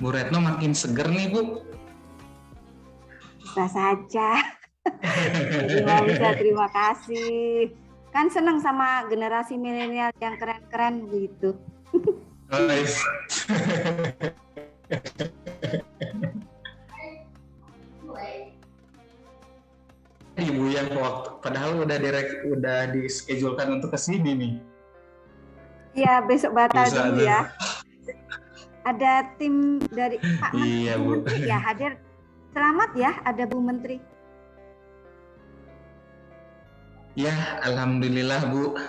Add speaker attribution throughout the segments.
Speaker 1: Bu Retno makin seger nih, Bu.
Speaker 2: Bisa saja. Bisa, terima kasih. Kan seneng sama generasi milenial yang keren-keren begitu.
Speaker 1: Guys. Ibu yang waktu padahal udah dischedulekan untuk kesini nih.
Speaker 2: Iya, besok batal
Speaker 1: Bisa
Speaker 2: dulu
Speaker 1: tuh.
Speaker 2: ya. Ada tim dari Pak
Speaker 1: Iya, Bu.
Speaker 2: Menteri ya hadir. Selamat ya, ada Bu Menteri.
Speaker 1: Ya, alhamdulillah, Bu.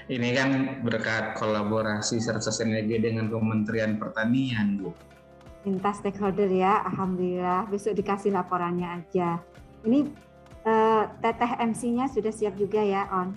Speaker 1: Ini kan berkat kolaborasi serta sinergi dengan Kementerian Pertanian, Bu.
Speaker 2: Lintas stakeholder ya, alhamdulillah. Besok dikasih laporannya aja. Ini Teteh MC-nya sudah siap juga ya, On.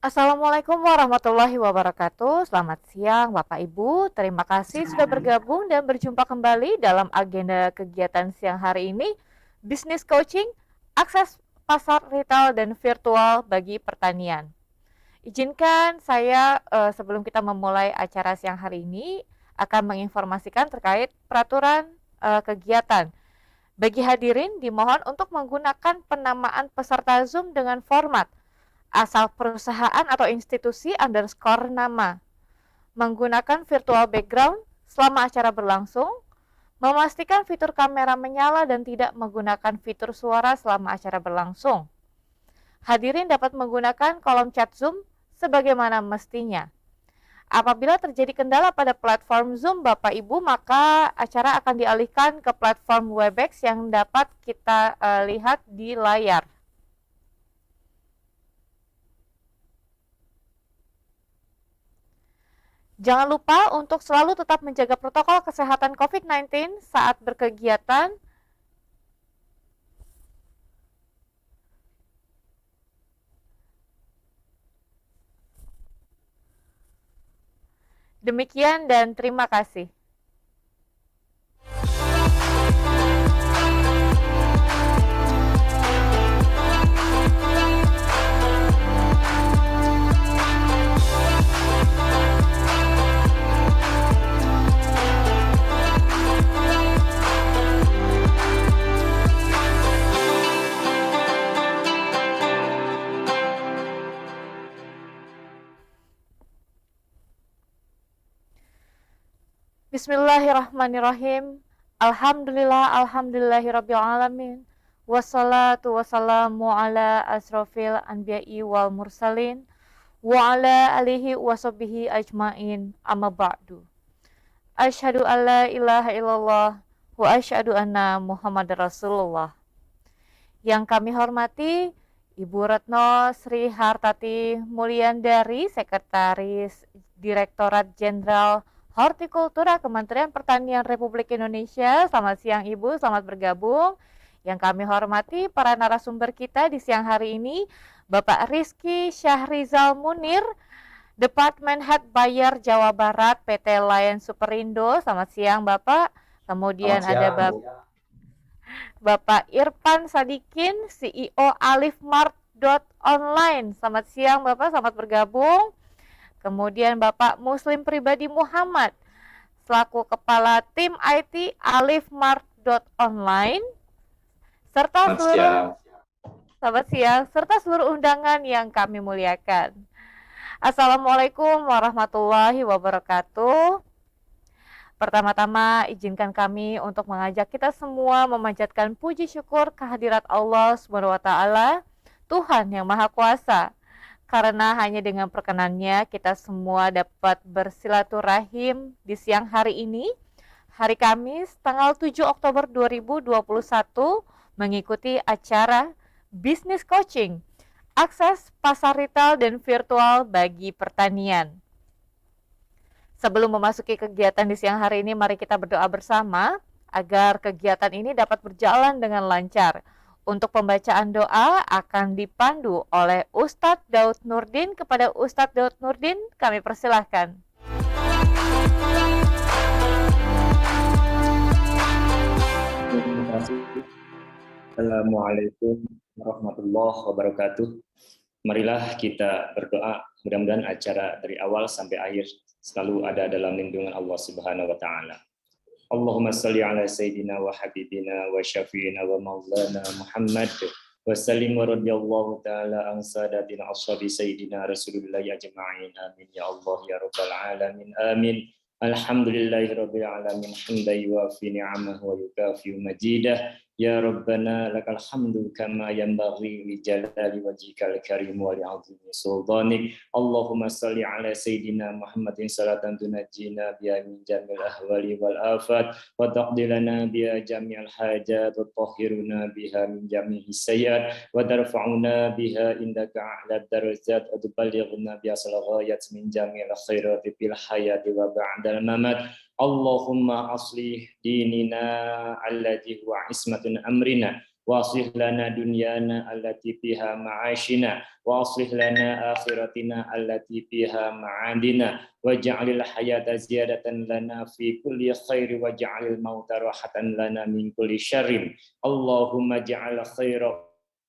Speaker 3: Assalamualaikum warahmatullahi wabarakatuh. Selamat siang Bapak Ibu. Terima kasih sudah bergabung dan berjumpa kembali dalam agenda kegiatan siang hari ini, Business Coaching, Akses Pasar Retail dan Virtual bagi Pertanian. Izinkan saya sebelum kita memulai acara siang hari ini akan menginformasikan terkait peraturan kegiatan. Bagi hadirin dimohon untuk menggunakan penamaan peserta Zoom dengan format asal perusahaan atau institusi underscore nama, menggunakan virtual background selama acara berlangsung, memastikan fitur kamera menyala dan tidak menggunakan fitur suara selama acara berlangsung. Hadirin dapat menggunakan kolom chat Zoom sebagaimana mestinya. Apabila terjadi kendala pada platform Zoom Bapak Ibu, maka acara akan dialihkan ke platform Webex yang dapat kita lihat di layar. Jangan lupa untuk selalu tetap menjaga protokol kesehatan COVID-19 saat berkegiatan. Demikian dan terima kasih. Bismillahirrahmanirrahim. Alhamdulillahirrabbilalamin. Wassalatu wassalamu ala asrofil anbiya'i wal mursalin. Wa ala alihi wa sahbihi ajmain. Amma ba'du. Asyhadu an la ilaha illallah wa asyhadu anna Muhammad Rasulullah. Yang kami hormati Ibu Retno Sri Hartati Mulyandari, Sekretaris Direktorat Jenderal Hortikultura Kementerian Pertanian Republik Indonesia. Selamat siang Ibu, selamat bergabung. Yang kami hormati para narasumber kita di siang hari ini, Bapak Rizky Syahrizal Munir, Departemen Head Bayer Jawa Barat PT Lion Superindo. Selamat siang Bapak. Kemudian ada Bapak Irfan Sadikin, CEO Alifmart.online. Selamat siang Bapak, selamat bergabung. Kemudian Bapak Muslim Pribadi Muhammad, selaku Kepala Tim IT Alifmart.online, serta selamat siang, serta seluruh undangan yang kami muliakan. Assalamualaikum warahmatullahi wabarakatuh. Pertama-tama izinkan kami untuk mengajak kita semua memanjatkan puji syukur kehadirat Allah SWT, Tuhan yang Maha Kuasa. Karena hanya dengan perkenannya kita semua dapat bersilaturahim di siang hari ini, hari Kamis tanggal 7 Oktober 2021, mengikuti acara Business Coaching, akses pasar retail dan virtual bagi pertanian. Sebelum memasuki kegiatan di siang hari ini, mari kita berdoa bersama agar kegiatan ini dapat berjalan dengan lancar. Untuk pembacaan doa akan dipandu oleh Ustadz Daud Nurdin. Kepada Ustadz Daud Nurdin kami persilahkan.
Speaker 4: Terima kasih. Assalamualaikum warahmatullahi wabarakatuh. Marilah kita berdoa, mudah-mudahan acara dari awal sampai akhir selalu ada dalam lindungan Allah Subhanahu wa taala. Allahumma salli ala sayyidina wa habibina wa syafi'ina wa maulana Muhammad wa sallim wa radiyallahu ta'ala an sadatina ashabi sayyidina Rasulullah ajma'in. Amin ya Allah ya rabbal alamin. Amin. Alhamdulillahi rabbil alamin. Hamdan yuwafi ni'amahu wa yukafi majidah. Ya Rabbana lakal hamdu kama yanbaghi li jalali wajhikal karim wa li 'azimi sultanik. Allahumma salli ala sayyidina Muhammadin salatan tunajjina biha min jamil ahwali wal afat wa taqdilana biha jami'al hajat wa tahhiruna biha min jami'i sayyi'at wa tarfa'una biha indaka a'la darajat wa tuballighuna biha salaghayat min jami'il khairati fil hayati wa ba'dal mamat. Allahumma aslih dinina allati huwa ismatun amrina wa aslih lana dunyana allati fiha ma'ashina wa aslih lana akhiratina allati fiha ma'adina waj'alil hayata ziyadatan lana fi kulli khairi waj'alil mauta rahatan lana min kulli syarrin. Allahumma ja'al khaira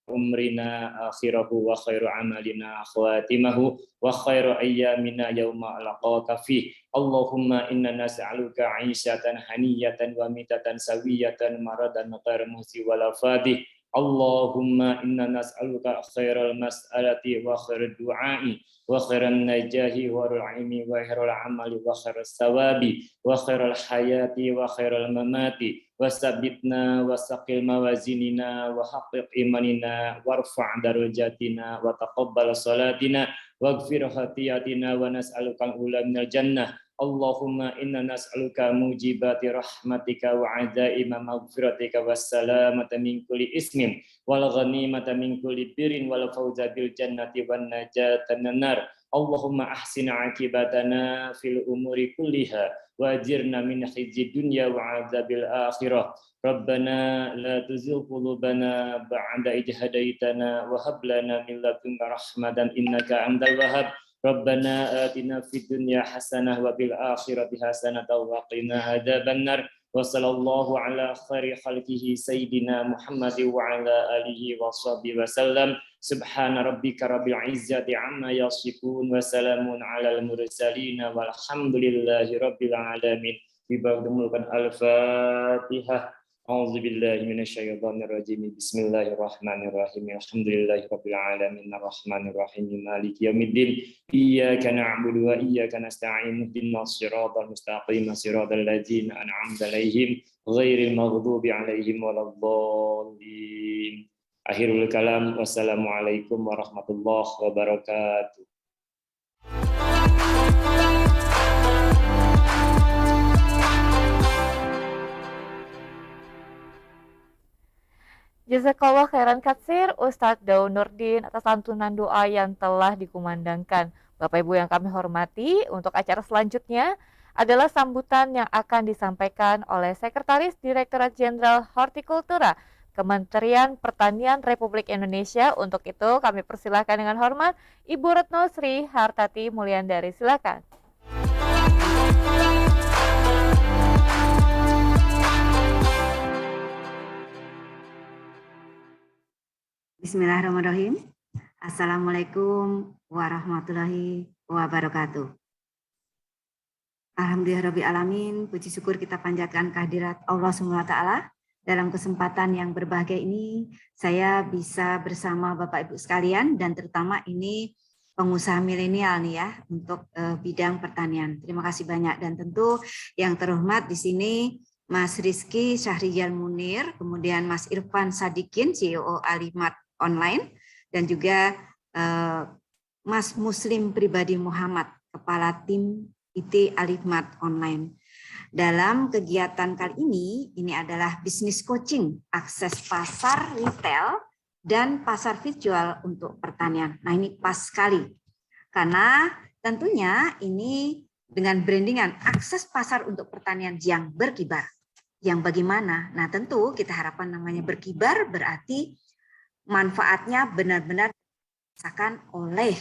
Speaker 4: umrina akhirahu wa khairu amalina khawatimahu wa khairu ayyamina yawma alaqaka fi. Allahumma inna nas'aluka 'ishatan haniyatan wa mitatan sawiyatan maradan ghair muhsi wala fadih. Allahumma inna nas'aluka khairal mas'alati wa khairid du'ai wa khairan najahi wa ilmi wa khairal amali wa khairas sawabi wa khairal hayati wa khairal mamati wasabitna wasaqil mawazinina wa haqqiq imanina warfa' darajatina wa taqabbal salatina waghfir khatiyatina wa nas'alukal ula minal jannah Allahumma inna nas'aluka mujibati rahmatika wa azaima maghfiratika wassalamata min kulli ismin wal ghanimata min kulli birrin wal fawza bil jannati wan najata minan nar. Allahumma ahsin akibatana fil umuri kulliha wajirna min khizyi dunya wa azabil akhirah. Rabbana la tuzigh qulubana ba'da idh hadaitana wa hab lana min ladunka rahmatan innaka antal wahhab. Rabbana atina fid dunya hasanah wa bil akhirati hasanah wa qina adzabannar. Wa sallallahu ala khairi khalqihi sayyidina Muhammad wa ala alihi wa sahbihi wa sallam. Subhana rabbika rabbil izzati amma yasifun wa salamun alal mursalin walhamdulillahi rabbil alamin. Bibadumulkan al-Fatihah. A'udzu billahi minasyaitonir rajim. Bismillahirrahmanirrahim. Alhamdulillahi rabbil alamin arrahmanir rahim maliki yaumiddin. Iyyaka na'budu wa iyyaka nasta'in. Ihdinas siratal mustaqim siratal ladzina an'amta 'alaihim ghairil maghdubi 'alaihim waladdallin. Akhirul kalam. Wassalamualaikum warahmatullahi wabarakatuh.
Speaker 3: Jazakallah khairan katsir Ustadz Daud Nurdin atas santunan doa yang telah dikumandangkan. Bapak Ibu yang kami hormati, untuk acara selanjutnya adalah sambutan yang akan disampaikan oleh Sekretaris Direktorat Jenderal Hortikultura Kementerian Pertanian Republik Indonesia. Untuk itu kami persilahkan dengan hormat Ibu Retno Sri Hartati Mulyandari. Silakan.
Speaker 2: Bismillahirrahmanirrahim. Assalamualaikum warahmatullahi wabarakatuh. Alhamdulillahirabbil alamin, puji syukur kita panjatkan kehadirat Allah Subhanahu wa taala. Dalam kesempatan yang berbahagia ini, saya bisa bersama Bapak Ibu sekalian dan terutama ini pengusaha milenial nih ya untuk bidang pertanian. Terima kasih banyak dan tentu yang terhormat di sini Mas Rizky Syahrijal Munir, kemudian Mas Irfan Sadikin, CEO Alimat Online, dan juga Mas Muslim Pribadi Muhammad, Kepala Tim IT Alimat Online. Dalam kegiatan kali ini adalah bisnis coaching, akses pasar retail, dan pasar virtual untuk pertanian. Nah ini pas sekali, karena tentunya ini dengan brandingan akses pasar untuk pertanian yang berkibar. Yang bagaimana? Nah tentu kita harapkan namanya berkibar berarti manfaatnya benar-benar dirasakan oleh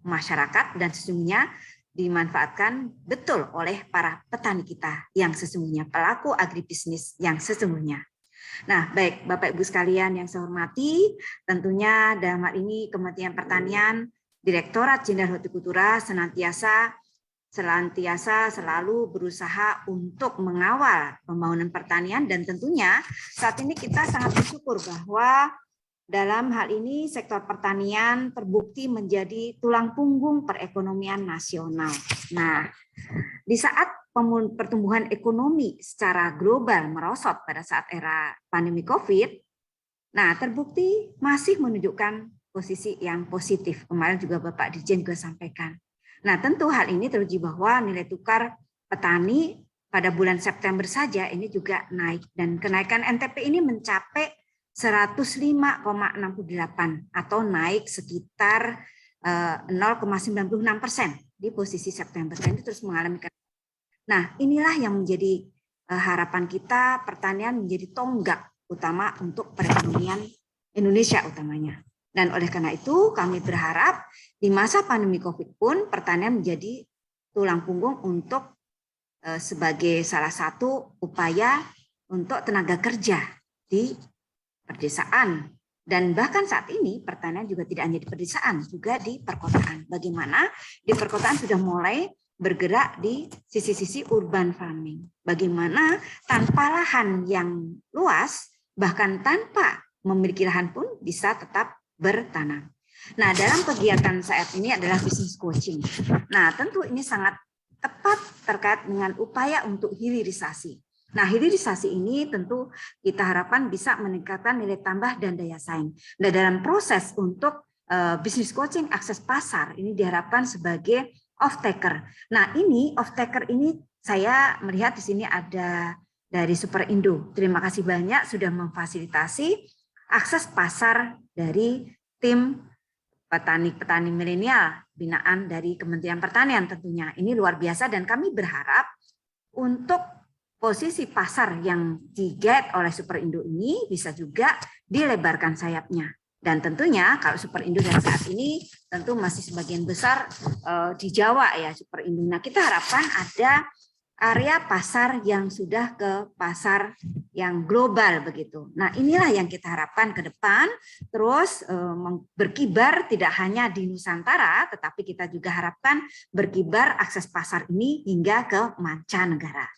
Speaker 2: masyarakat dan sesungguhnya dimanfaatkan betul oleh para petani kita yang sesungguhnya, pelaku agribisnis yang sesungguhnya. Nah, baik Bapak Ibu sekalian yang saya hormati, tentunya dalam hal ini Kementerian Pertanian, Direktorat Jenderal Hortikultura senantiasa selalu berusaha untuk mengawal pembangunan pertanian dan tentunya saat ini kita sangat bersyukur bahwa dalam hal ini sektor pertanian terbukti menjadi tulang punggung perekonomian nasional. Nah, di saat pertumbuhan ekonomi secara global merosot pada saat era pandemi COVID, nah terbukti masih menunjukkan posisi yang positif. Kemarin juga Bapak Dirjen juga sampaikan. Nah, tentu hal ini teruji bahwa nilai tukar petani pada bulan September saja ini juga naik dan kenaikan NTP ini mencapai 105,68 atau naik sekitar 0,96% di posisi September. Dan itu terus mengalami. Nah, inilah yang menjadi harapan kita, pertanian menjadi tonggak utama untuk perekonomian Indonesia utamanya. Dan oleh karena itu kami berharap di masa pandemi COVID pun pertanian menjadi tulang punggung untuk sebagai salah satu upaya untuk tenaga kerja di pedesaan. Dan bahkan saat ini pertanian juga tidak hanya di pedesaan, juga di perkotaan. Bagaimana di perkotaan sudah mulai bergerak di sisi-sisi urban farming. Bagaimana tanpa lahan yang luas, bahkan tanpa memiliki lahan pun bisa tetap bertanam. Nah, dalam kegiatan saat ini adalah business coaching. Nah, tentu ini sangat tepat terkait dengan upaya untuk hilirisasi. Nah, hilirisasi ini tentu kita harapkan bisa meningkatkan nilai tambah dan daya saing. Nah, dalam proses untuk business coaching akses pasar ini diharapkan sebagai off-taker. Nah, ini off-taker ini saya melihat di sini ada dari Superindo. Terima kasih banyak sudah memfasilitasi akses pasar dari tim petani-petani milenial binaan dari Kementerian Pertanian tentunya. Ini luar biasa dan kami berharap untuk posisi pasar yang di-get oleh Superindo ini bisa juga dilebarkan sayapnya. Dan tentunya kalau Superindo dan saat ini tentu masih sebagian besar di Jawa ya Superindo. Nah, kita harapkan ada area pasar yang sudah ke pasar yang global begitu. Nah, inilah yang kita harapkan ke depan, terus berkibar tidak hanya di Nusantara, tetapi kita juga harapkan berkibar akses pasar ini hingga ke mancanegara.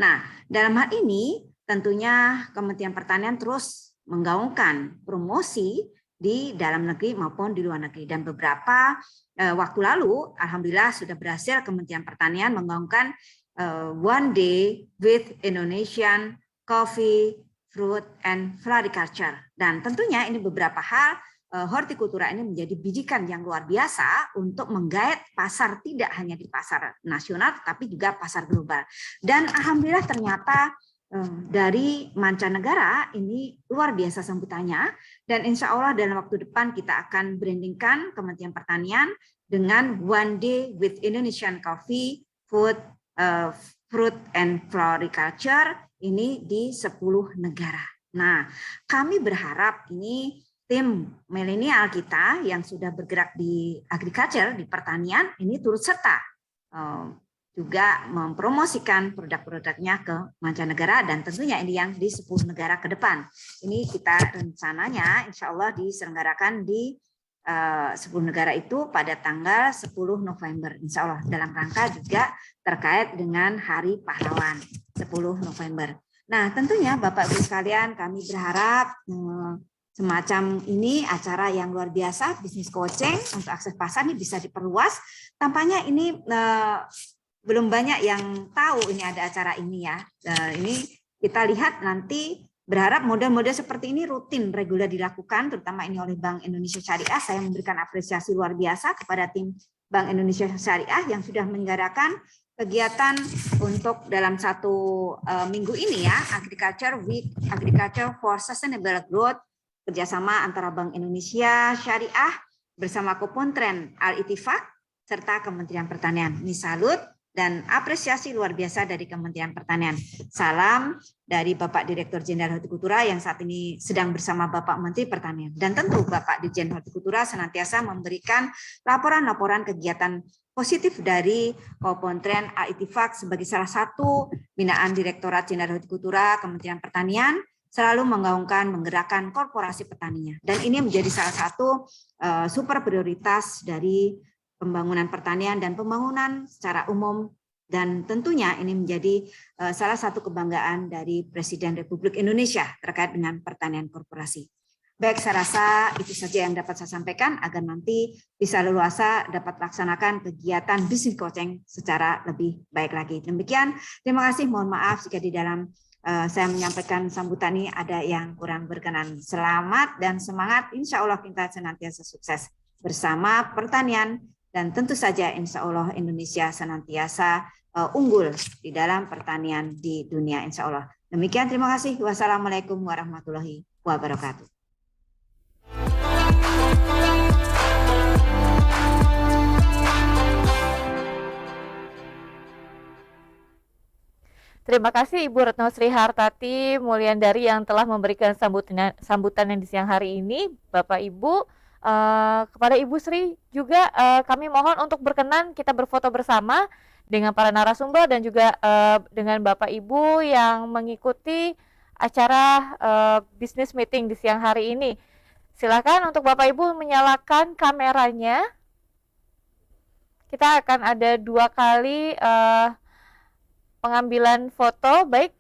Speaker 2: Nah, dalam hal ini tentunya Kementerian Pertanian terus menggaungkan promosi di dalam negeri maupun di luar negeri. Dan beberapa waktu lalu, alhamdulillah sudah berhasil Kementerian Pertanian menggaungkan One Day with Indonesian Coffee, Fruit, and Floriculture. Dan tentunya ini beberapa hal hortikultura ini menjadi bidikan yang luar biasa untuk menggait pasar tidak hanya di pasar nasional, tapi juga pasar global. Dan alhamdulillah ternyata dari mancanegara ini luar biasa sambutannya. Dan insya Allah dalam waktu depan kita akan brandingkan Kementerian Pertanian dengan One Day with Indonesian Coffee, Food, Fruit and Floriculture ini di 10 negara. Nah, kami berharap ini tim milenial kita yang sudah bergerak di agriculture, di pertanian, ini turut serta juga mempromosikan produk-produknya ke mancanegara dan tentunya ini yang di 10 negara ke depan. Ini kita rencananya insya Allah diselenggarakan di 10 negara itu pada tanggal 10 November insya Allah dalam rangka juga terkait dengan Hari Pahlawan 10 November. Nah tentunya Bapak Ibu sekalian kami berharap semacam ini acara yang luar biasa bisnis coaching untuk akses pasar ini bisa diperluas. Tampaknya ini belum banyak yang tahu ini ada acara ini ya. Ini kita lihat nanti. Berharap model-model seperti ini rutin, reguler dilakukan, terutama ini oleh Bank Indonesia Syariah. Saya memberikan apresiasi luar biasa kepada tim Bank Indonesia Syariah yang sudah menyelenggarakan kegiatan untuk dalam 1 minggu ini ya, Agriculture Week, Agriculture for Sustainable Growth, kerjasama antara Bank Indonesia Syariah bersama Kopontren Al-Ittifaq serta Kementerian Pertanian. Ini salut dan apresiasi luar biasa dari Kementerian Pertanian. Salam dari Bapak Direktur Jenderal Hortikultura yang saat ini sedang bersama Bapak Menteri Pertanian. Dan tentu Bapak Dirjen Hortikultura senantiasa memberikan laporan-laporan kegiatan positif dari Kopontren Al-Ittifaq sebagai salah satu binaan Direktorat Jenderal Hortikultura Kementerian Pertanian selalu menggaungkan, menggerakkan korporasi petaninya. Dan ini menjadi salah satu super prioritas dari pembangunan pertanian dan pembangunan secara umum dan tentunya ini menjadi salah satu kebanggaan dari Presiden Republik Indonesia terkait dengan pertanian korporasi. Baik, saya rasa itu saja yang dapat saya sampaikan agar nanti bisa leluasa dapat laksanakan kegiatan bisnis coaching secara lebih baik lagi. Demikian, terima kasih. Mohon maaf jika di dalam saya menyampaikan sambutan ini ada yang kurang berkenan. Selamat dan semangat. Insya Allah kita senantiasa sukses bersama pertanian. Dan tentu saja insya Allah Indonesia senantiasa unggul di dalam pertanian di dunia insya Allah. Demikian terima kasih. Wassalamualaikum warahmatullahi wabarakatuh.
Speaker 3: Terima kasih Ibu Retno Sri Hartati Mulyandari yang telah memberikan sambutan di siang hari ini. Bapak Ibu, kepada Ibu Sri juga kami mohon untuk berkenan kita berfoto bersama dengan para narasumber dan juga dengan Bapak Ibu yang mengikuti acara business meeting di siang hari ini. Silakan untuk Bapak Ibu menyalakan kameranya. Kita akan ada 2 kali pengambilan foto. Baik,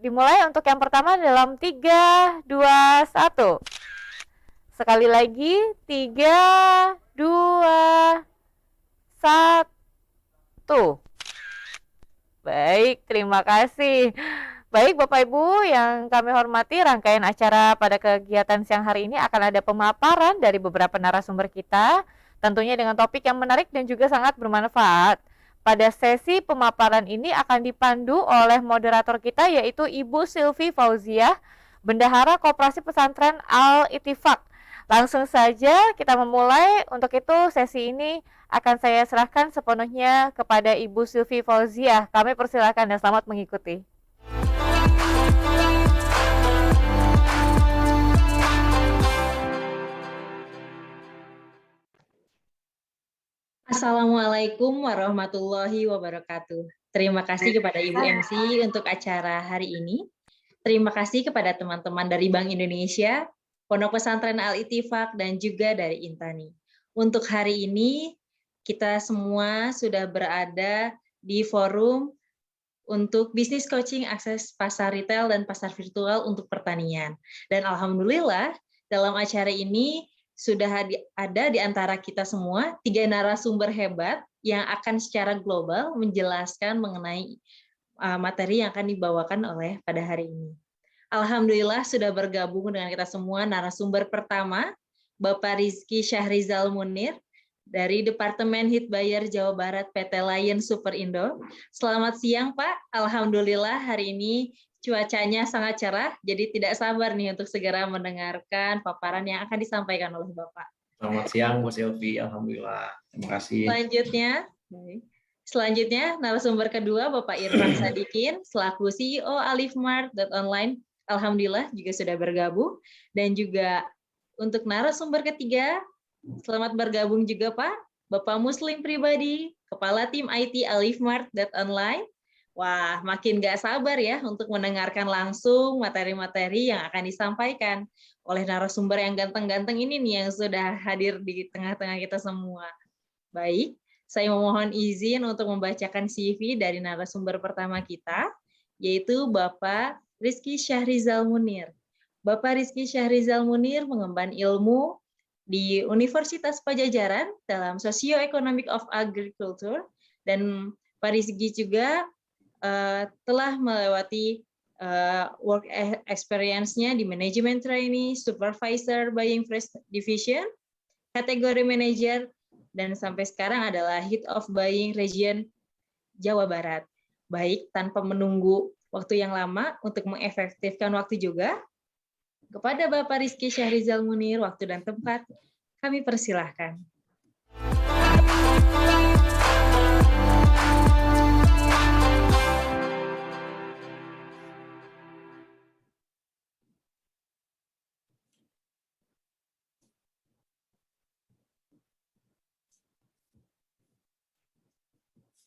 Speaker 3: dimulai untuk yang pertama dalam 3, 2, 1. Sekali lagi, 3, 2, 1. Baik, terima kasih. Baik Bapak Ibu yang kami hormati, rangkaian acara pada kegiatan siang hari ini akan ada pemaparan dari beberapa narasumber kita tentunya dengan topik yang menarik dan juga sangat bermanfaat. Pada sesi pemaparan ini akan dipandu oleh moderator kita yaitu Ibu Silvi Fauziah, Bendahara Koperasi Pesantren Al-Ittifaq. Langsung saja kita memulai. Untuk itu sesi ini akan saya serahkan sepenuhnya kepada Ibu Silvi Fauziah. Kami persilakan dan selamat mengikuti.
Speaker 5: Assalamualaikum warahmatullahi wabarakatuh. Terima kasih kepada Ibu MC untuk acara hari ini. Terima kasih kepada teman-teman dari Bank Indonesia, Pondok Pesantren Al-Ittifaq, dan juga dari Intani. Untuk hari ini, kita semua sudah berada di forum untuk bisnis coaching akses pasar retail dan pasar virtual untuk pertanian. Dan alhamdulillah, dalam acara ini sudah ada di antara kita semua 3 narasumber hebat yang akan secara global menjelaskan mengenai materi yang akan dibawakan oleh pada hari ini. Alhamdulillah sudah bergabung dengan kita semua narasumber pertama, Bapak Rizky Syahrizal Munir dari Departemen Hit Buyer Jawa Barat PT Lion Superindo. Selamat siang Pak, alhamdulillah hari ini cuacanya sangat cerah, jadi tidak sabar nih untuk segera mendengarkan paparan yang akan disampaikan oleh Bapak.
Speaker 6: Selamat siang Bu Silvi, alhamdulillah. Terima kasih.
Speaker 5: Selanjutnya narasumber kedua Bapak Irfan Sadikin selaku CEO Alifmart.online. Alhamdulillah juga sudah bergabung. Dan juga untuk narasumber ketiga, selamat bergabung juga Pak, Bapak Muslim Pribadi, Kepala Tim IT Alifmart.online. Wah, makin gak sabar ya untuk mendengarkan langsung materi-materi yang akan disampaikan oleh narasumber yang ganteng-ganteng ini nih yang sudah hadir di tengah-tengah kita semua. Baik, saya memohon izin untuk membacakan CV dari narasumber pertama kita, yaitu Bapak Rizky Syahrizal Munir. Bapak Rizky Syahrizal Munir mengemban ilmu di Universitas Pajajaran dalam Socio-Economic of Agriculture, dan Pak Rizky juga telah melewati work experience-nya di Management Trainee, Supervisor Buying Fresh Division, kategori Manager, dan sampai sekarang adalah Head of Buying Region Jawa Barat. Baik, tanpa menunggu waktu yang lama untuk mengefektifkan waktu juga, kepada Bapak Rizky Syahrizal Munir, waktu dan tempat, kami persilahkan.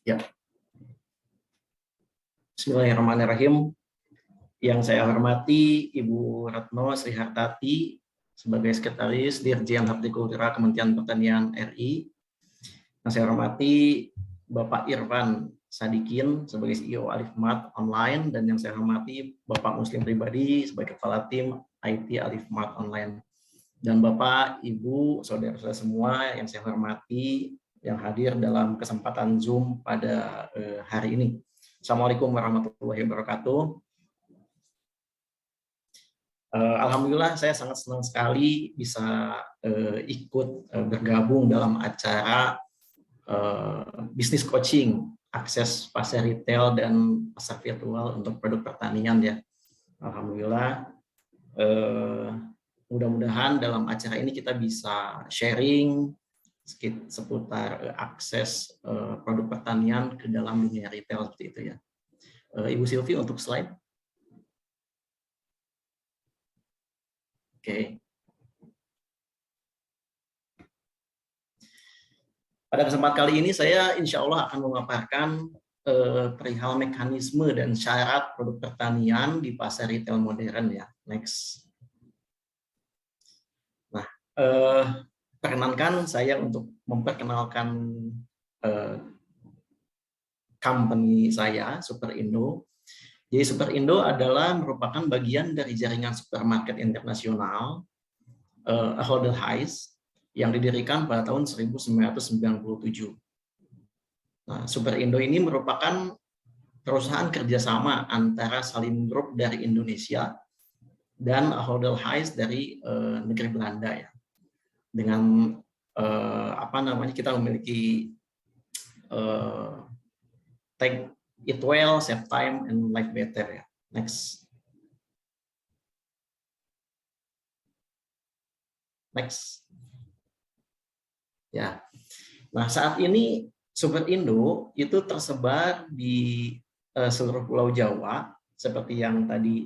Speaker 6: Ya. Bismillahirrahmanirrahim. Yang saya hormati Ibu Retno Srihartati sebagai Sekretaris Dirjen Hortikultura Kementerian Pertanian RI. Yang saya hormati Bapak Irfan Sadikin sebagai CEO Alifmart Online, dan yang saya hormati Bapak Muslim Pribadi sebagai Kepala Tim IT Alifmart Online. Dan Bapak, Ibu, saudara-saudara semua yang saya hormati yang hadir dalam kesempatan Zoom pada hari ini. Assalamualaikum warahmatullahi wabarakatuh. Alhamdulillah saya sangat senang sekali bisa ikut bergabung dalam acara bisnis coaching akses pasar retail dan pasar virtual untuk produk pertanian ya. Alhamdulillah mudah-mudahan dalam acara ini kita bisa sharing seputar akses produk pertanian ke dalam dunia retail seperti itu ya. Ibu Silvi untuk slide. Oke. Pada kesempatan kali ini saya insya Allah akan memaparkan perihal mekanisme dan syarat produk pertanian di pasar retail modern ya. Next. Nah, perkenankan saya untuk memperkenalkan company saya, Superindo. Jadi Superindo adalah merupakan bagian dari jaringan supermarket internasional Ahold Delhaize yang didirikan pada tahun 1997. Nah, Superindo ini merupakan perusahaan kerjasama antara Salim Group dari Indonesia dan Ahold Delhaize dari negeri Belanda ya. Dengan kita memiliki take it well, save time, and life better ya. Next. Ya. Nah, saat ini Superindo itu tersebar di seluruh Pulau Jawa, seperti yang tadi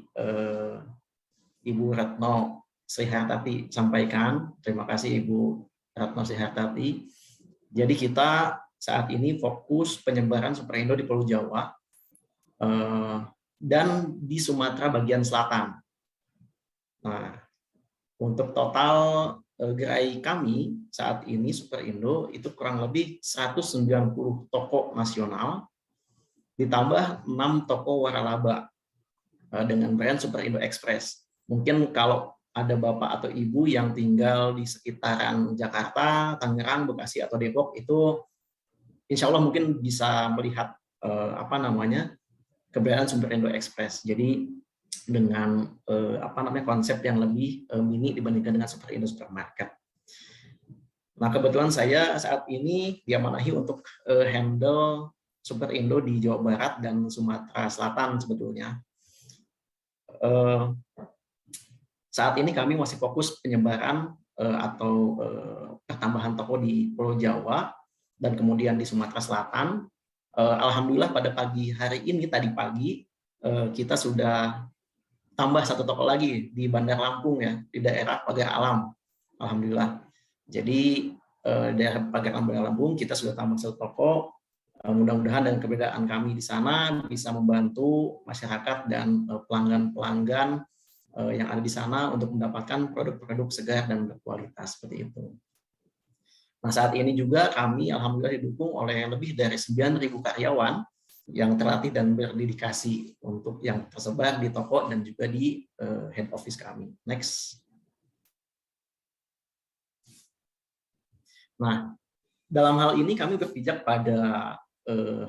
Speaker 6: Ibu Retno Srihartati sampaikan. Terima kasih Ibu Retno Srihartati. Jadi kita saat ini fokus penyebaran Superindo di Pulau Jawa dan di Sumatera bagian selatan. Nah, untuk total gerai kami saat ini Superindo itu kurang lebih 190 toko nasional ditambah 6 toko waralaba dengan brand Superindo Express. Mungkin kalau ada Bapak atau Ibu yang tinggal di sekitaran Jakarta, Tangerang, Bekasi atau Depok itu insya Allah mungkin bisa melihat keberadaan Superindo Express. Jadi dengan konsep yang lebih mini dibandingkan dengan Superindo Supermarket. Nah, kebetulan saya saat ini diamanahi untuk handle Superindo di Jawa Barat dan Sumatera Selatan sebetulnya. Saat ini kami masih fokus penyebaran atau pertambahan toko di Pulau Jawa dan kemudian di Sumatera Selatan. Alhamdulillah pada pagi hari ini, tadi pagi, kita sudah tambah 1 toko lagi di Bandar Lampung ya, di daerah Pagar Alam. Alhamdulillah. Jadi daerah Pagar Alam Bandar Lampung kita sudah tambah 1 toko. Mudah-mudahan dengan keberadaan kami di sana bisa membantu masyarakat dan pelanggan-pelanggan yang ada di sana untuk mendapatkan produk-produk segar dan berkualitas seperti itu. Nah, saat ini juga kami alhamdulillah didukung oleh lebih dari 9.000 karyawan yang terlatih dan berdedikasi untuk yang tersebar di toko dan juga di head office kami. Next. Nah, dalam hal ini kami berpijak pada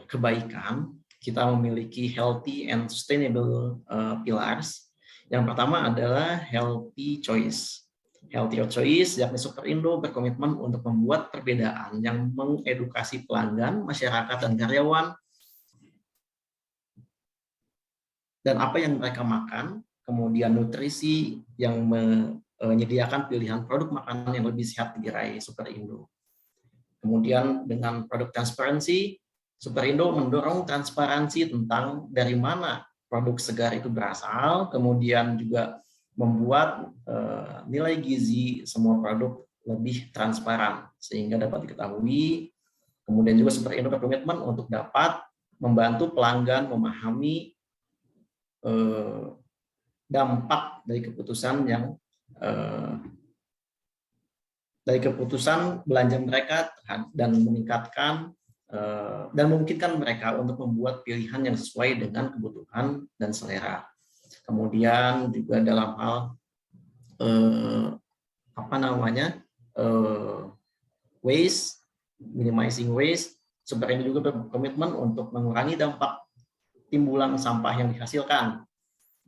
Speaker 6: kebaikan. Kita memiliki healthy and sustainable pillars. Yang pertama adalah healthy choice. Healthy choice yakni Superindo berkomitmen untuk membuat perbedaan yang mengedukasi pelanggan, masyarakat, dan karyawan dan apa yang mereka makan, kemudian nutrisi yang menyediakan pilihan produk makanan yang lebih sehat di gerai Superindo. Kemudian dengan produk transparansi, Superindo mendorong transparansi tentang dari mana produk segar itu berasal, kemudian juga membuat nilai gizi semua produk lebih transparan sehingga dapat diketahui. Kemudian juga Superindo berkomitmen untuk dapat membantu pelanggan memahami dampak dari keputusan belanja mereka dan meningkatkan dan memungkinkan mereka untuk membuat pilihan yang sesuai dengan kebutuhan dan selera. Kemudian juga dalam hal waste, minimizing waste, Superindo juga berkomitmen untuk mengurangi dampak timbulan sampah yang dihasilkan,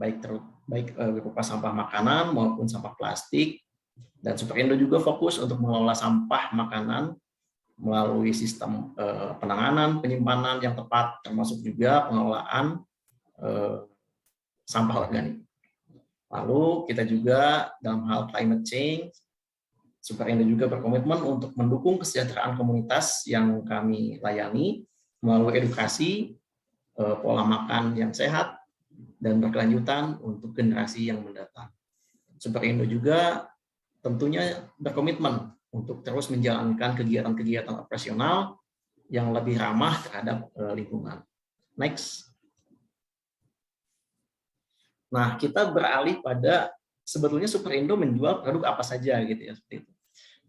Speaker 6: baik berupa sampah makanan maupun sampah plastik. Dan Superindo juga fokus untuk mengelola sampah makanan melalui sistem penanganan, penyimpanan yang tepat, termasuk juga pengelolaan sampah organik. Lalu kita juga dalam hal climate change, Superindo juga berkomitmen untuk mendukung kesejahteraan komunitas yang kami layani melalui edukasi, pola makan yang sehat, dan berkelanjutan untuk generasi yang mendatang. Superindo juga tentunya berkomitmen untuk terus menjalankan kegiatan-kegiatan operasional yang lebih ramah terhadap lingkungan. Next. Nah, kita beralih pada sebetulnya Superindo menjual produk apa saja gitu ya, seperti itu.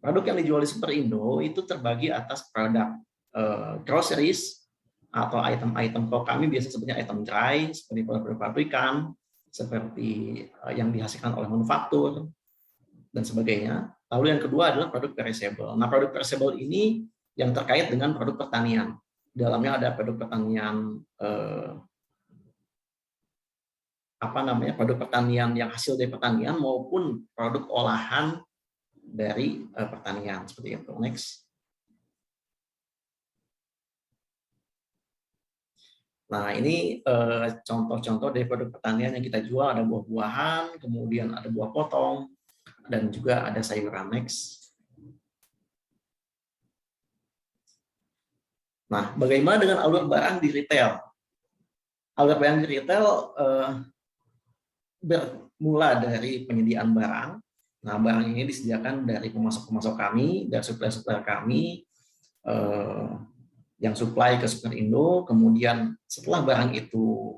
Speaker 6: Produk yang dijual di Superindo itu terbagi atas produk groceries atau item-item, kalau kami biasa sebutnya item dry, seperti produk-produk pabrikan, seperti yang dihasilkan oleh manufaktur, dan sebagainya. Lalu yang kedua adalah produk perishable. Nah, produk perishable ini yang terkait dengan produk pertanian. Di dalamnya ada produk pertanian, produk pertanian yang hasil dari pertanian maupun produk olahan dari pertanian seperti itu. Next. Nah, ini contoh-contoh dari produk pertanian yang kita jual. Ada buah-buahan, kemudian ada buah potong, dan juga ada sayuran. Next. Nah, bagaimana dengan alur barang di retail? Alur barang di retail bermula dari penyediaan barang. Nah, barang ini disediakan dari pemasok-pemasok kami, dari supplier-supplier kami, yang supply ke Superindo. Kemudian setelah barang itu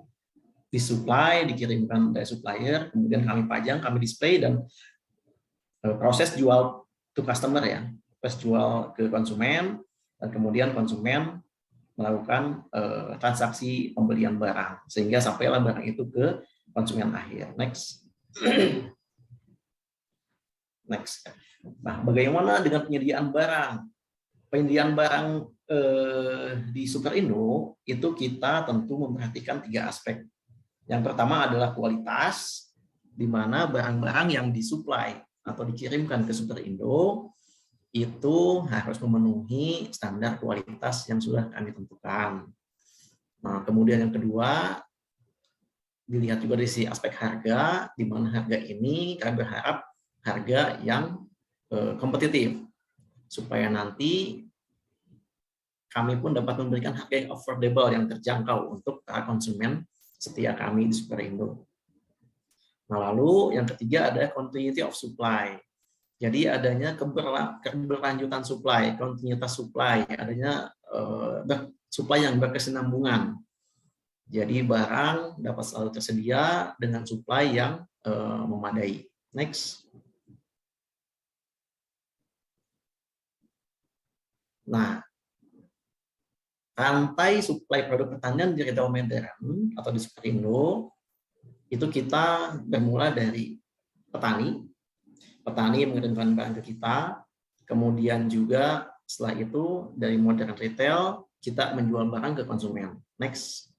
Speaker 6: disuplai, dikirimkan dari supplier, kemudian kami pajang, kami display, dan proses jual to customer ya, proses jual ke konsumen, dan kemudian konsumen melakukan transaksi pembelian barang sehingga sampailah barang itu ke konsumen akhir. Next. Next. Nah, bagaimana dengan penyediaan barang? Penyediaan barang di Superindo itu kita tentu memperhatikan 3 aspek. Yang pertama adalah kualitas, di mana barang-barang yang disuplai atau dikirimkan ke Superindo itu harus memenuhi standar kualitas yang sudah kami tentukan. Nah, kemudian yang kedua, dilihat juga dari si aspek harga, di mana harga ini kami berharap harga yang kompetitif, supaya nanti kami pun dapat memberikan harga yang affordable, yang terjangkau untuk para konsumen setia kami di Superindo. Nah, lalu yang ketiga ada continuity of supply. Jadi adanya keberlanjutan supply, kontinuitas supply, adanya supply yang berkesinambungan. Jadi barang dapat selalu tersedia dengan supply yang memadai. Next. Nah, rantai supply produk pertanian di retail modern atau di Superindo itu kita bermula dari petani mengirimkan barang ke kita, kemudian juga setelah itu dari modern retail kita menjual barang ke konsumen. Next.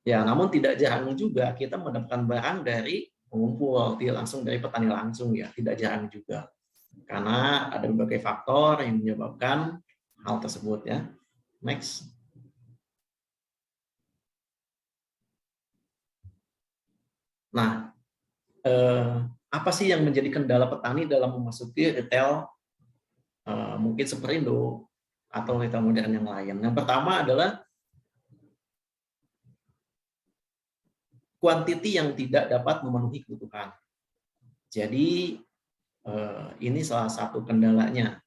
Speaker 6: Ya, namun tidak jarang juga kita mendapatkan barang dari pengumpul, tidak langsung dari petani langsung ya, tidak jarang juga. Karena ada berbagai faktor yang menyebabkan hal tersebut ya. Next. Nah, apa sih yang menjadi kendala petani dalam memasuki retail mungkin Superindo atau retail modern yang lain? Yang pertama adalah kuantiti yang tidak dapat memenuhi kebutuhan. Jadi ini salah satu kendalanya,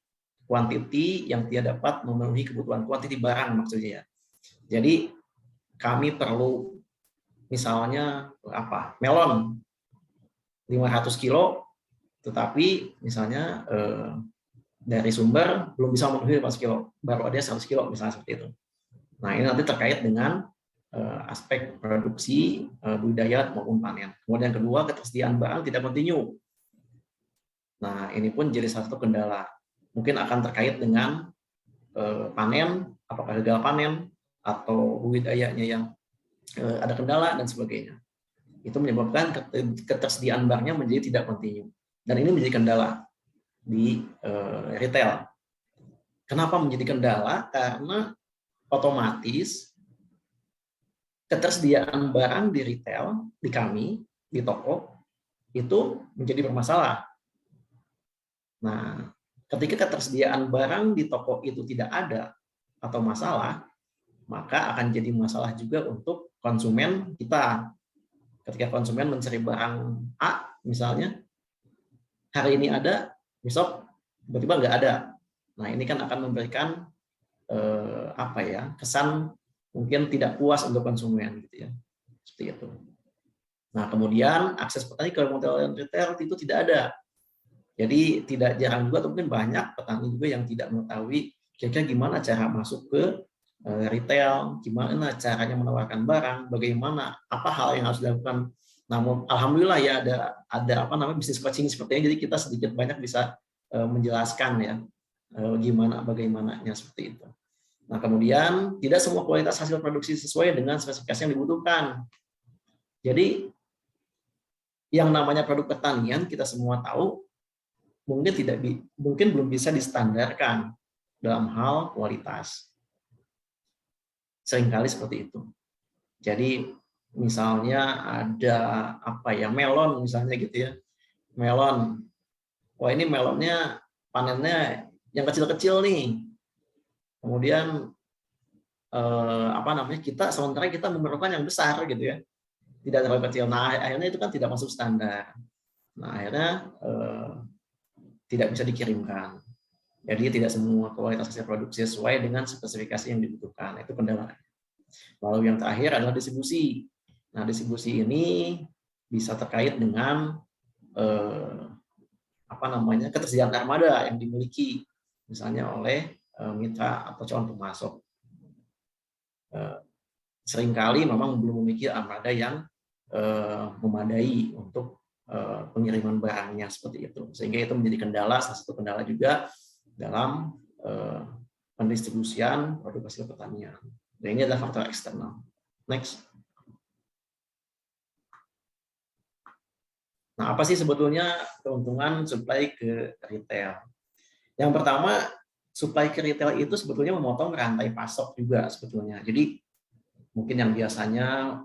Speaker 6: kuantiti yang tidak dapat memenuhi kebutuhan, kuantiti barang maksudnya ya. Jadi kami perlu misalnya melon 500 kilo, tetapi misalnya dari sumber belum bisa memenuhi 500 kilo, baru ada 100 kilo misalnya seperti itu. Nah, ini nanti terkait dengan aspek produksi, budidaya maupun panen. Kemudian yang kedua, ketersediaan barang tidak kontinu. Nah, ini pun jadi salah satu kendala. Mungkin akan terkait dengan panen, apakah gagal panen, atau budidayanya yang ada kendala, dan sebagainya. Itu menyebabkan ketersediaan barangnya menjadi tidak kontinu. Dan ini menjadi kendala di retail. Kenapa menjadi kendala? Karena otomatis ketersediaan barang di retail, di kami, di toko, itu menjadi bermasalah. Nah, ketika ketersediaan barang di toko itu tidak ada atau masalah, maka akan jadi masalah juga untuk konsumen kita. Ketika konsumen mencari barang A, misalnya, hari ini ada, besok tiba-tiba nggak ada. Nah, ini kan akan memberikan kesan mungkin tidak puas untuk konsumen, gitu ya, seperti itu. Nah, kemudian akses petani ke model retail itu tidak ada. Jadi tidak jarang juga, atau mungkin banyak petani juga yang tidak mengetahui kira-kira gimana cara masuk ke retail, gimana caranya menawarkan barang, bagaimana apa hal yang harus dilakukan. Namun alhamdulillah ya ada bisnis coaching seperti ini, jadi kita sedikit banyak bisa menjelaskan ya bagaimananya seperti itu. Nah, kemudian tidak semua kualitas hasil produksi sesuai dengan spesifikasi yang dibutuhkan. Jadi yang namanya produk pertanian kita semua tahu mungkin belum bisa distandarkan dalam hal kualitas. Seringkali seperti itu. Jadi misalnya ada melon misalnya gitu ya. Melon. Wah, ini melonnya panennya yang kecil-kecil nih. Kemudian sementara kita memerlukan yang besar gitu ya. Tidak terlalu kecil. Nah, akhirnya itu kan tidak masuk standar. Nah, akhirnya tidak bisa dikirimkan. Jadi tidak semua kualitas hasil produksi sesuai dengan spesifikasi yang dibutuhkan. Itu kendala. Lalu yang terakhir adalah distribusi. Nah, distribusi ini bisa terkait dengan ketersediaan armada yang dimiliki misalnya oleh mitra atau calon pemasok. Seringkali memang belum memiliki armada yang memadai untuk pengiriman barangnya seperti itu, sehingga itu menjadi kendala, salah satu kendala juga dalam pendistribusian produk hasil pertanian. Dan ini adalah faktor eksternal. Next. Nah, apa sih sebetulnya keuntungan supply ke retail? Yang pertama, supply ke retail itu sebetulnya memotong rantai pasok juga sebetulnya. Jadi mungkin yang biasanya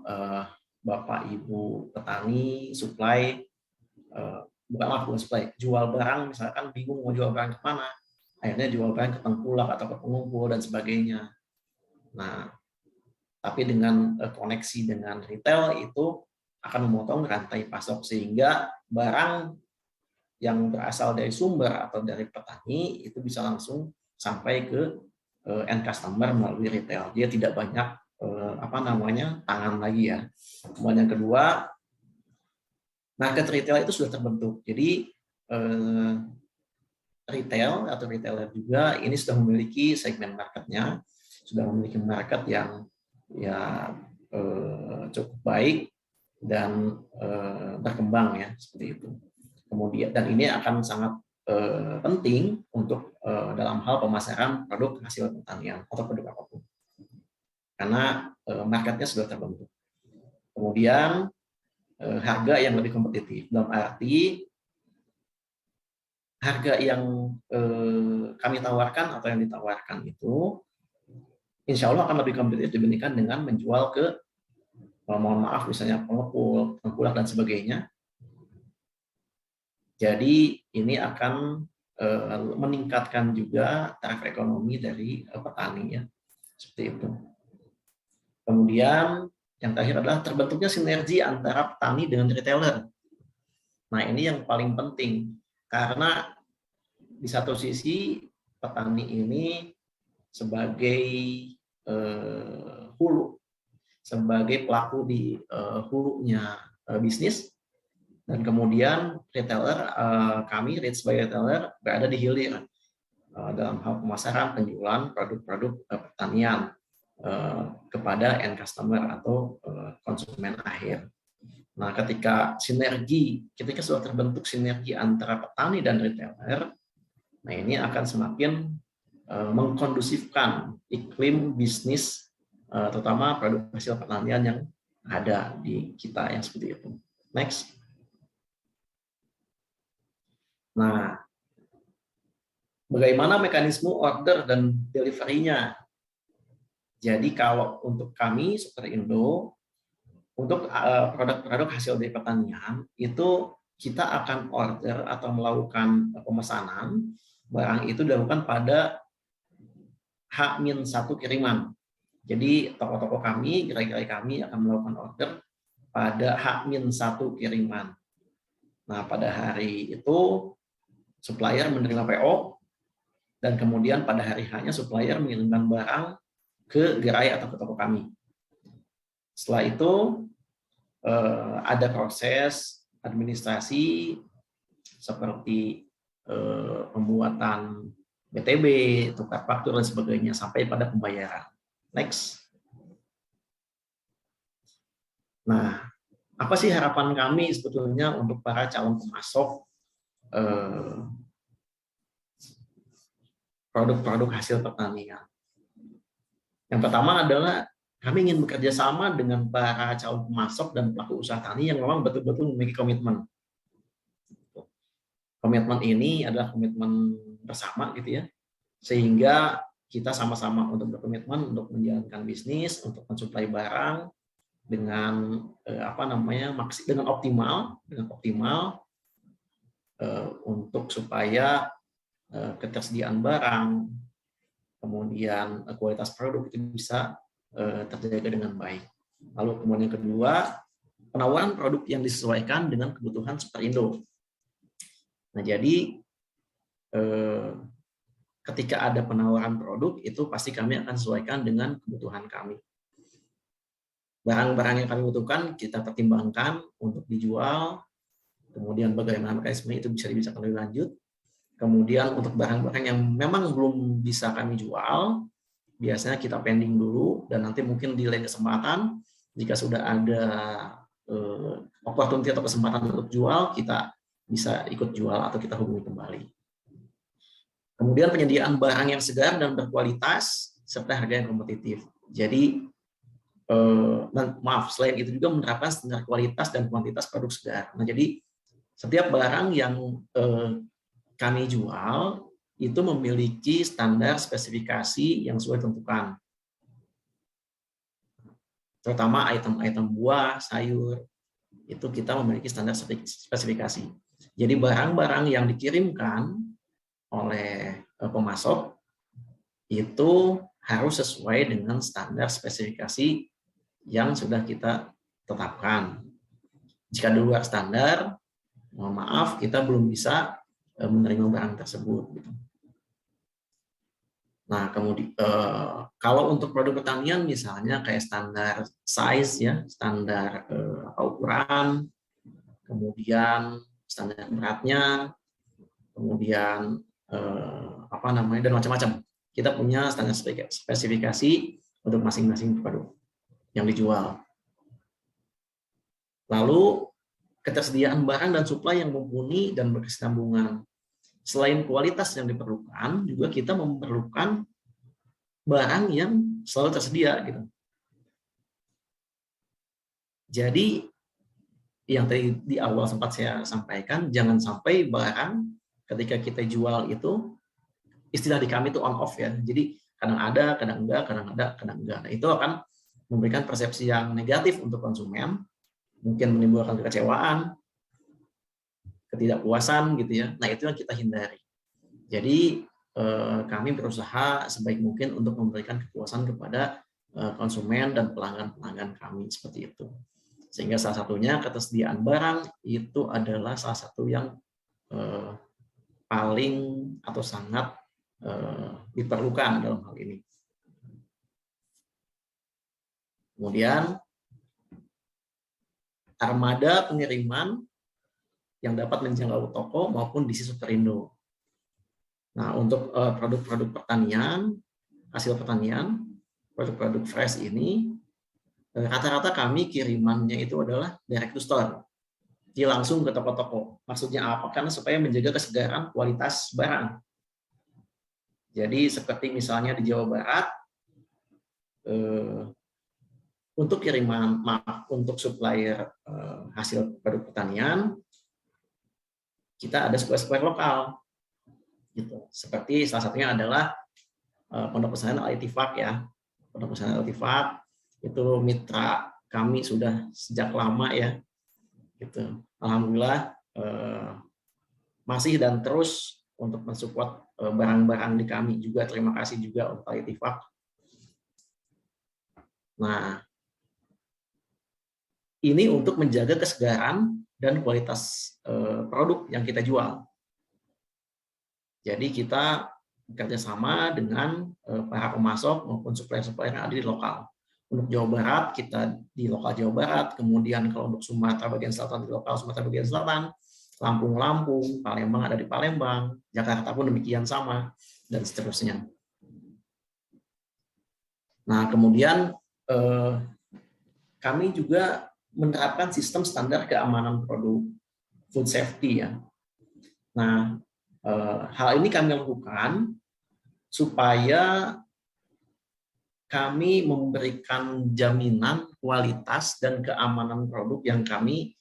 Speaker 6: Bapak Ibu petani jual barang, misalkan bingung mau jual barang kemana, akhirnya jual barang ke tengkulak atau ke pengumpul dan sebagainya. Nah, tapi dengan koneksi dengan retail itu akan memotong rantai pasok, sehingga barang yang berasal dari sumber atau dari petani itu bisa langsung sampai ke end customer melalui retail. Dia tidak banyak tangan lagi ya. Kemudian yang kedua, market retail itu sudah terbentuk. Jadi retail atau retailer juga ini sudah memiliki segmen marketnya, sudah memiliki market yang cukup baik dan berkembang ya, seperti itu. Kemudian dan ini akan sangat penting untuk dalam hal pemasaran produk hasil pertanian atau produk apapun, karena marketnya sudah terbentuk. Kemudian harga yang lebih kompetitif, dalam arti harga yang kami tawarkan atau yang ditawarkan itu insya Allah akan lebih kompetitif dibandingkan dengan menjual ke mohon maaf misalnya pengepul, tengkulak dan sebagainya. Jadi ini akan meningkatkan juga taraf ekonomi dari petani ya, seperti itu. Kemudian yang terakhir adalah terbentuknya sinergi antara petani dengan retailer. Nah, ini yang paling penting, karena di satu sisi petani ini sebagai hulu, sebagai pelaku di hulunya bisnis, dan kemudian retailer, kami sebagai retailer berada di hilir dalam hal pemasaran, penjualan produk-produk pertanian kepada end customer atau konsumen akhir. Nah, ketika sudah terbentuk sinergi antara petani dan retailer, nah ini akan semakin mengkondusifkan iklim bisnis, terutama produk hasil pertanian yang ada di kita yang seperti itu. Next. Nah, bagaimana mekanisme order dan delivery-nya? Jadi kalau untuk kami seperti Indo, untuk produk-produk hasil dari pertanian itu kita akan order atau melakukan pemesanan barang itu dilakukan pada H-1 kiriman. Jadi toko-toko kami, gerai-gerai kami akan melakukan order pada H-1 kiriman. Nah, pada hari itu supplier menerima PO dan kemudian pada hari H-nya supplier mengirimkan barang ke gerai atau ke toko kami. Setelah itu ada proses administrasi seperti pembuatan BTB, tukar faktur dan sebagainya sampai pada pembayaran. Next. Nah, apa sih harapan kami sebetulnya untuk para calon pemasok produk-produk hasil pertanian? Yang pertama adalah kami ingin bekerja sama dengan para calon pemasok dan pelaku usaha tani yang memang betul-betul memiliki komitmen. Komitmen ini adalah komitmen bersama gitu ya, sehingga kita sama-sama untuk berkomitmen untuk menjalankan bisnis, untuk mensuplai barang dengan dengan optimal untuk supaya ketersediaan barang, kemudian kualitas produk itu bisa terjaga dengan baik. Lalu kemudian yang kedua, penawaran produk yang disesuaikan dengan kebutuhan Superindo. Nah, jadi ketika ada penawaran produk itu pasti kami akan sesuaikan dengan kebutuhan kami. Barang-barang yang kami butuhkan kita pertimbangkan untuk dijual, kemudian bagaimana mekanisme itu bisa dibicarakan lebih lanjut. Kemudian untuk barang-barang yang memang belum bisa kami jual, biasanya kita pending dulu dan nanti mungkin di lain kesempatan jika sudah ada opportunity atau kesempatan untuk jual, kita bisa ikut jual atau kita hubungi kembali. Kemudian penyediaan barang yang segar dan berkualitas serta harga yang kompetitif. Jadi selain itu juga menerapkan standar kualitas dan kuantitas produk segar. Nah, jadi setiap barang yang kami jual itu memiliki standar spesifikasi yang sudah ditentukan. Terutama item-item buah, sayur, itu kita memiliki standar spesifikasi. Jadi barang-barang yang dikirimkan oleh pemasok itu harus sesuai dengan standar spesifikasi yang sudah kita tetapkan. Jika di luar standar, mohon maaf, kita belum bisa menerima barang tersebut. Nah, kemudian kalau untuk produk pertanian misalnya kayak standar size ya, standar ukuran, kemudian standar beratnya, kemudian dan macam-macam. Kita punya standar spesifikasi untuk masing-masing produk yang dijual. Lalu ketersediaan barang dan suplai yang mumpuni dan berkesinambungan. Selain kualitas yang diperlukan, juga kita memerlukan barang yang selalu tersedia gitu. Jadi yang tadi di awal sempat saya sampaikan, jangan sampai barang ketika kita jual itu istilah di kami itu on off ya. Jadi kadang ada, kadang enggak, kadang ada, kadang enggak. Nah, itu akan memberikan persepsi yang negatif untuk konsumen, mungkin menimbulkan kekecewaan, ketidakpuasan gitu ya. Nah, itu yang kita hindari. Jadi kami berusaha sebaik mungkin untuk memberikan kepuasan kepada konsumen dan pelanggan-pelanggan kami seperti itu. Sehingga salah satunya ketersediaan barang itu adalah salah satu yang paling atau sangat diperlukan dalam hal ini. Kemudian armada pengiriman yang dapat menjangkau toko maupun DC Superindo. Nah, untuk produk-produk pertanian, hasil pertanian, produk-produk fresh ini, rata-rata kami kirimannya itu adalah direct to store. Jadi langsung ke toko-toko. Maksudnya apa? Karena supaya menjaga kesegaran kualitas barang. Jadi seperti misalnya di Jawa Barat, untuk kiriman, untuk supplier hasil produk pertanian, kita ada supplier lokal. Gitu. Seperti salah satunya adalah Pondok Pesantren Al-Ittifaq ya. Pondok Pesantren Al-Ittifaq itu mitra kami sudah sejak lama ya. Gitu. Alhamdulillah masih dan terus untuk mensupport barang-barang di kami juga. Terima kasih juga untuk Al-Ittifaq. Nah, ini untuk menjaga kesegaran dan kualitas produk yang kita jual. Jadi kita bekerja sama dengan para pemasok maupun supplier-supplier yang ada di lokal. Untuk Jawa Barat, kita di lokal Jawa Barat. Kemudian kalau untuk Sumatera bagian selatan, di lokal Sumatera bagian selatan. Lampung, Palembang ada di Palembang. Jakarta pun demikian sama, dan seterusnya. Nah, kemudian kami juga menerapkan sistem standar keamanan produk, food safety ya. Nah, hal ini kami lakukan supaya kami memberikan jaminan kualitas dan keamanan produk yang kami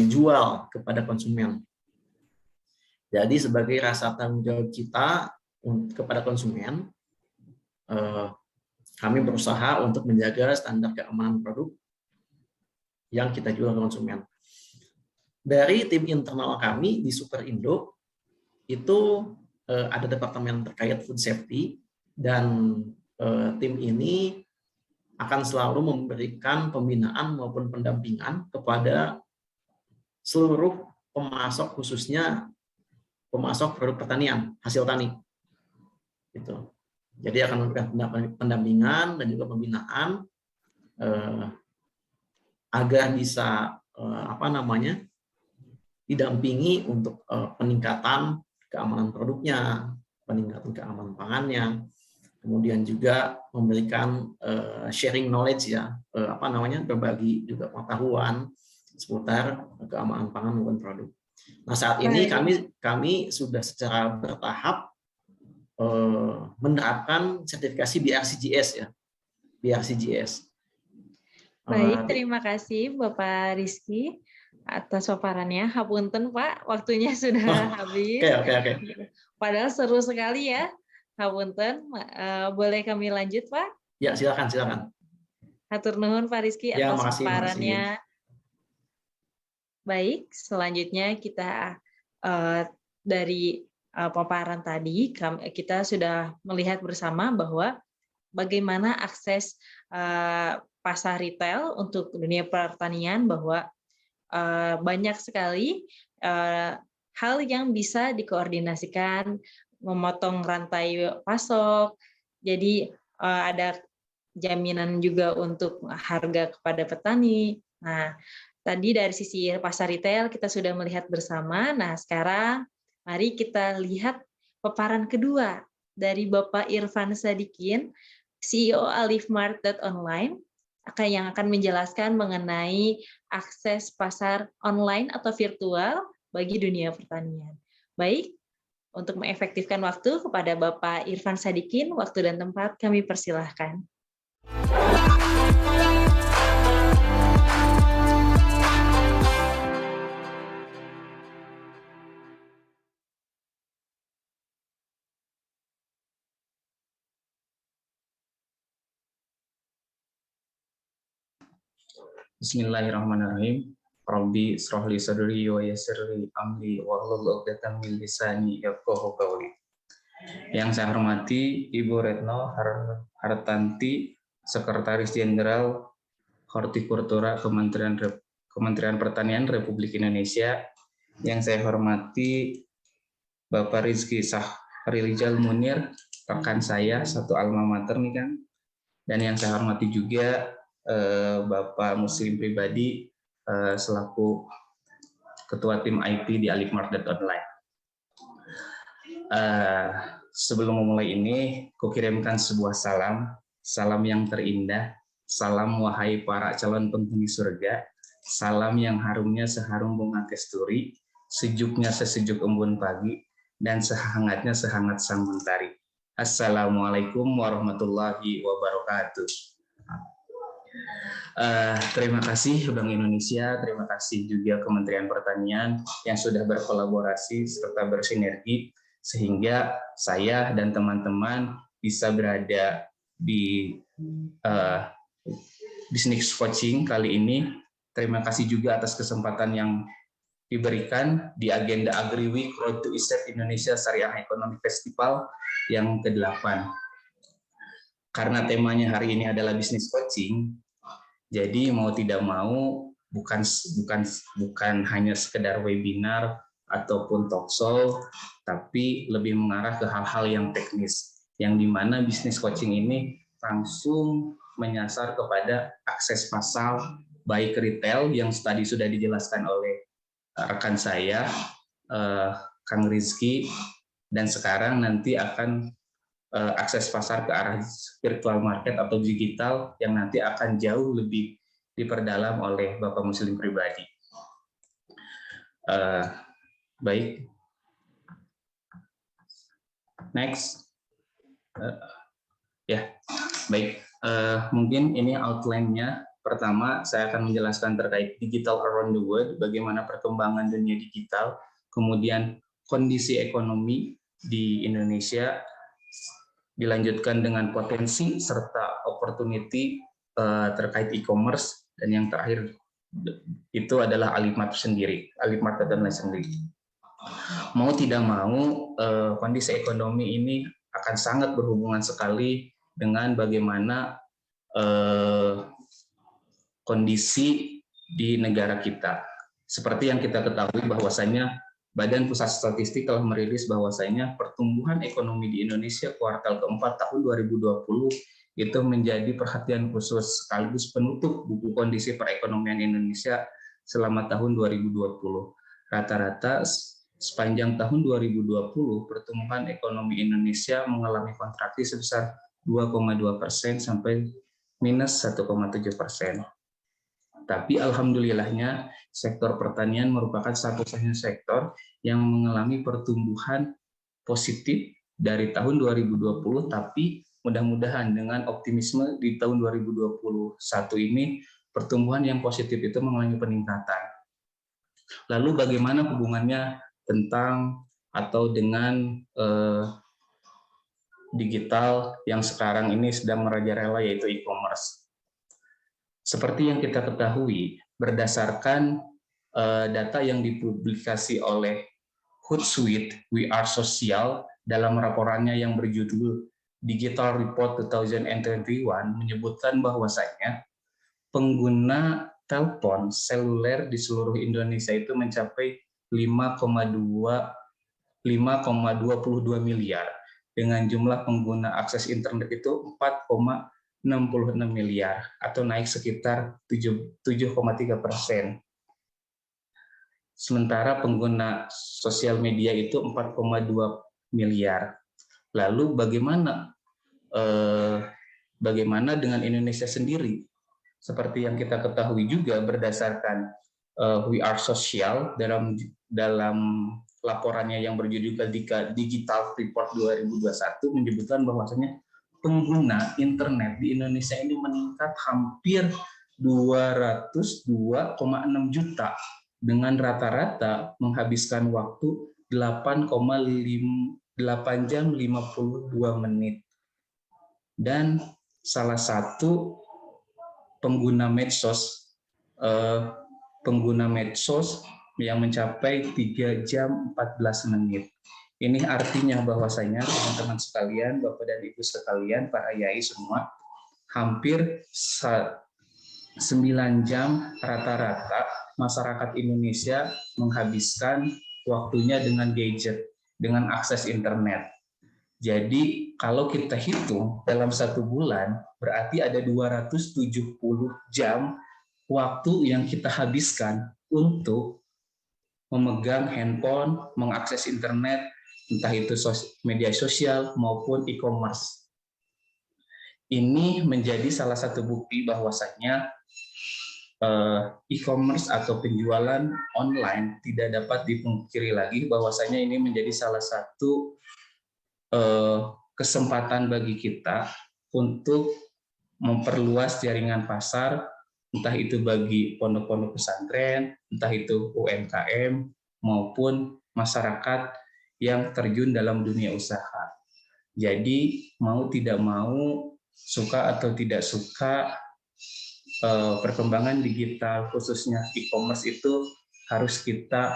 Speaker 6: jual kepada konsumen. Jadi sebagai rasa tanggung jawab kita kepada konsumen, kami berusaha untuk menjaga standar keamanan produk yang kita jual ke konsumen. Dari tim internal kami di Superindo itu ada departemen terkait food safety, dan tim ini akan selalu memberikan pembinaan maupun pendampingan kepada seluruh pemasok, khususnya pemasok produk pertanian, hasil tani. Gitu. Jadi akan memberikan pendampingan dan juga pembinaan agar bisa didampingi untuk peningkatan keamanan produknya, peningkatan keamanan pangannya, kemudian juga memberikan sharing knowledge ya, berbagi juga pengetahuan seputar keamanan pangan maupun produk. Nah, saat ini kami sudah secara bertahap menerapkan sertifikasi BRCGS ya, BRCGS.
Speaker 5: Baik, terima kasih Bapak Rizky atas paparannya. Hapunten Pak, waktunya sudah habis.
Speaker 6: Oke.
Speaker 5: Padahal seru sekali ya. Hapunten, boleh kami lanjut Pak?
Speaker 6: Ya, silakan.
Speaker 5: Hatur nuhun Pak Rizky
Speaker 6: Ya,
Speaker 5: atas
Speaker 6: makasih.
Speaker 5: paparannya. Baik, selanjutnya kita dari paparan tadi kita sudah melihat bersama bahwa bagaimana akses pasar retail untuk dunia pertanian, bahwa banyak sekali hal yang bisa dikoordinasikan, memotong rantai pasok, jadi ada jaminan juga untuk harga kepada petani. Nah, tadi dari sisi pasar retail kita sudah melihat bersama. Nah, sekarang mari kita lihat paparan kedua dari Bapak Irfan Sadikin, CEO Alifmart.online, yang akan menjelaskan mengenai akses pasar online atau virtual bagi dunia pertanian. Baik, untuk mengefektifkan waktu kepada Bapak Irfan Sadikin, waktu dan tempat kami persilahkan.
Speaker 1: Bismillahirrahmanirrahim. Rabbi shrahli sadri wa yassirli amri wahlul 'uqdatam min lisani yafqahu qawli. Yang saya hormati Ibu Retno Hartanti, Sekretaris Jenderal Hortikultura Kementerian Pertanian Republik Indonesia. Yang saya hormati Bapak Rizky Sahrilijal Munir, rekan saya satu alma mater nih kan. Dan yang saya hormati juga Bapak Muslim Pribadi selaku Ketua Tim IT di Alifmart.online. Sebelum memulai ini, kukirimkan sebuah salam yang terindah, salam wahai para calon penghuni surga, salam yang harumnya seharum bunga kasturi, sejuknya sesejuk embun pagi, dan sehangatnya sehangat sang mentari. Assalamualaikum warahmatullahi wabarakatuh. Terima kasih Bank Indonesia, terima kasih juga Kementerian Pertanian yang sudah berkolaborasi serta bersinergi sehingga saya dan teman-teman bisa berada di Business Coaching kali ini. Terima kasih juga atas kesempatan yang diberikan di agenda AgriWeek Road to Estate Indonesia Syariah Economic Festival yang ke-8. Karena temanya hari ini adalah Business Coaching, jadi mau tidak mau bukan hanya sekedar webinar ataupun talkshow, tapi lebih mengarah ke hal-hal yang teknis, yang dimana Business Coaching ini langsung menyasar kepada akses pasar baik retail yang tadi sudah dijelaskan oleh rekan saya, Kang Rizky, dan sekarang nanti akan akses pasar ke arah virtual market atau digital yang nanti akan jauh lebih diperdalam oleh Bapak Muslim Pribadi. Baik, next. Ya, baik. Mungkin ini outline-nya. Pertama, saya akan menjelaskan terkait digital around the world, bagaimana perkembangan dunia digital, kemudian kondisi ekonomi di Indonesia, dilanjutkan dengan potensi serta opportunity terkait e-commerce, dan yang terakhir itu adalah Alifmart sendiri, Alifmart dan sendiri. Mau tidak mau, kondisi ekonomi ini akan sangat berhubungan sekali dengan bagaimana kondisi di negara kita. Seperti yang kita ketahui bahwasanya Badan Pusat Statistik telah merilis bahwasanya pertumbuhan ekonomi di Indonesia kuartal keempat tahun 2020 itu menjadi perhatian khusus sekaligus penutup buku kondisi perekonomian Indonesia selama tahun 2020. Rata-rata sepanjang tahun 2020 pertumbuhan ekonomi Indonesia mengalami kontraksi sebesar 2,2% sampai minus 1,7%. Tapi alhamdulillahnya sektor pertanian merupakan satu-satunya sektor yang mengalami pertumbuhan positif dari tahun 2020, tapi mudah-mudahan dengan optimisme di tahun 2021 ini pertumbuhan yang positif itu mengalami peningkatan. Lalu bagaimana hubungannya tentang atau dengan digital yang sekarang ini sedang merajalela, yaitu e-commerce. Seperti yang kita ketahui, berdasarkan data yang dipublikasi oleh Hootsuite, We Are Social, dalam laporannya yang berjudul Digital Report 2021 menyebutkan bahwasanya pengguna telepon seluler di seluruh Indonesia itu mencapai 5,22 miliar, dengan jumlah pengguna akses internet itu 4,66 miliar atau naik sekitar 7,3%. Sementara pengguna sosial media itu 4,2 miliar. Lalu bagaimana dengan Indonesia sendiri? Seperti yang kita ketahui juga berdasarkan We Are Social dalam laporannya yang berjudul Digital Report 2021 menyebutkan bahwasanya pengguna internet di Indonesia ini meningkat hampir 202,6 juta dengan rata-rata menghabiskan waktu 8 jam 52 menit. Dan salah satu pengguna medsos yang mencapai 3 jam 14 menit. Ini artinya bahwasanya teman-teman sekalian, Bapak dan Ibu sekalian, para yai semua, hampir 9 jam rata-rata masyarakat Indonesia menghabiskan waktunya dengan gadget, dengan akses internet. Jadi kalau kita hitung dalam 1 bulan, berarti ada 270 jam waktu yang kita habiskan untuk memegang handphone, mengakses internet, entah itu media sosial maupun e-commerce. Ini menjadi salah satu bukti bahwasanya e-commerce atau penjualan online tidak dapat dipungkiri lagi bahwasanya ini menjadi salah satu kesempatan bagi kita untuk memperluas jaringan pasar, entah itu bagi pondok-pondok pesantren, entah itu UMKM, maupun masyarakat yang terjun dalam dunia usaha. Jadi mau tidak mau, suka atau tidak suka, perkembangan digital khususnya e-commerce itu harus kita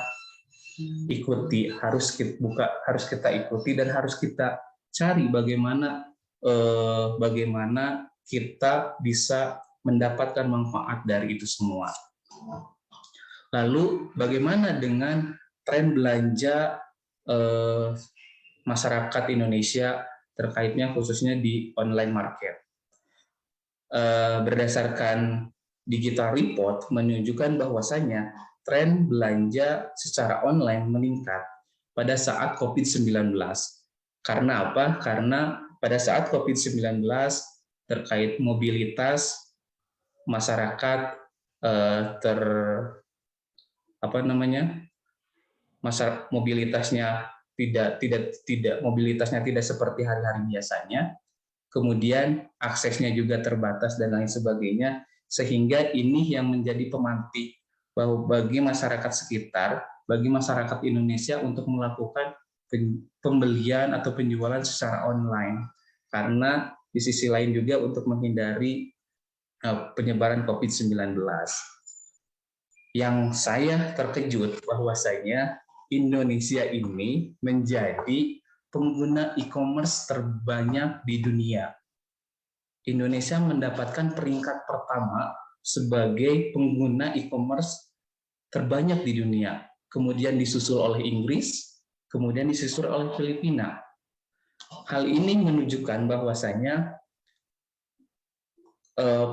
Speaker 1: ikuti, harus kita ikuti dan harus kita cari bagaimana kita bisa mendapatkan manfaat dari itu semua. Lalu bagaimana dengan tren belanja masyarakat Indonesia terkaitnya khususnya di online market? Berdasarkan digital report menunjukkan bahwasanya tren belanja secara online meningkat pada saat COVID-19. Karena apa? Karena pada saat COVID-19 terkait mobilitas masyarakat mobilitasnya tidak seperti hari-hari biasanya. kemudian aksesnya juga terbatas dan lain sebagainya, sehingga ini yang menjadi pemantik bahwa bagi masyarakat sekitar, bagi masyarakat Indonesia untuk melakukan pembelian atau penjualan secara online. Karena di sisi lain juga untuk menghindari penyebaran COVID-19. Yang saya terkejut bahwasanya Indonesia ini menjadi pengguna e-commerce terbanyak di dunia. Indonesia mendapatkan peringkat pertama sebagai pengguna e-commerce terbanyak di dunia. Kemudian disusul oleh Inggris, kemudian disusul oleh Filipina. Hal ini menunjukkan bahwasanya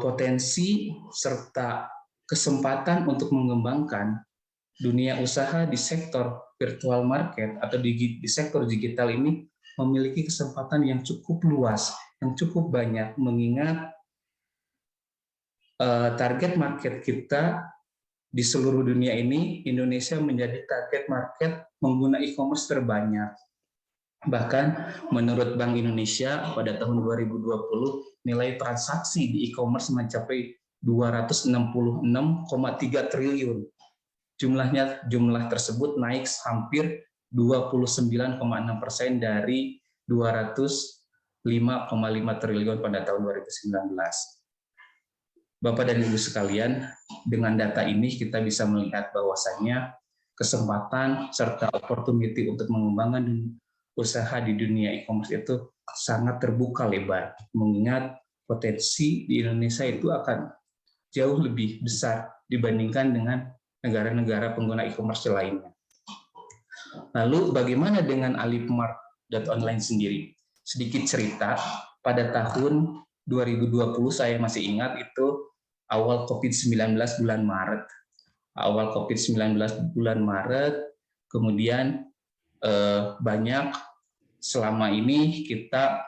Speaker 1: potensi serta kesempatan untuk mengembangkan dunia usaha di sektor virtual market atau di sektor digital ini memiliki kesempatan yang cukup luas, yang cukup banyak, mengingat target market kita di seluruh dunia ini, Indonesia menjadi target market pengguna e-commerce terbanyak. Bahkan menurut Bank Indonesia pada tahun 2020 nilai transaksi di e-commerce mencapai 266,3 triliun. Jumlah tersebut naik hampir 29,6% dari 205,5 triliun pada tahun 2019. Bapak dan Ibu sekalian, dengan data ini kita bisa melihat bahwasannya kesempatan serta opportunity untuk mengembangkan usaha di dunia e-commerce itu sangat terbuka lebar, mengingat potensi di Indonesia itu akan jauh lebih besar dibandingkan dengan negara-negara pengguna e-commerce lainnya. Lalu bagaimana dengan Alifmart.online sendiri? Sedikit cerita, pada tahun 2020 saya masih ingat itu awal COVID-19 bulan Maret. Awal COVID-19 bulan Maret, kemudian banyak selama ini kita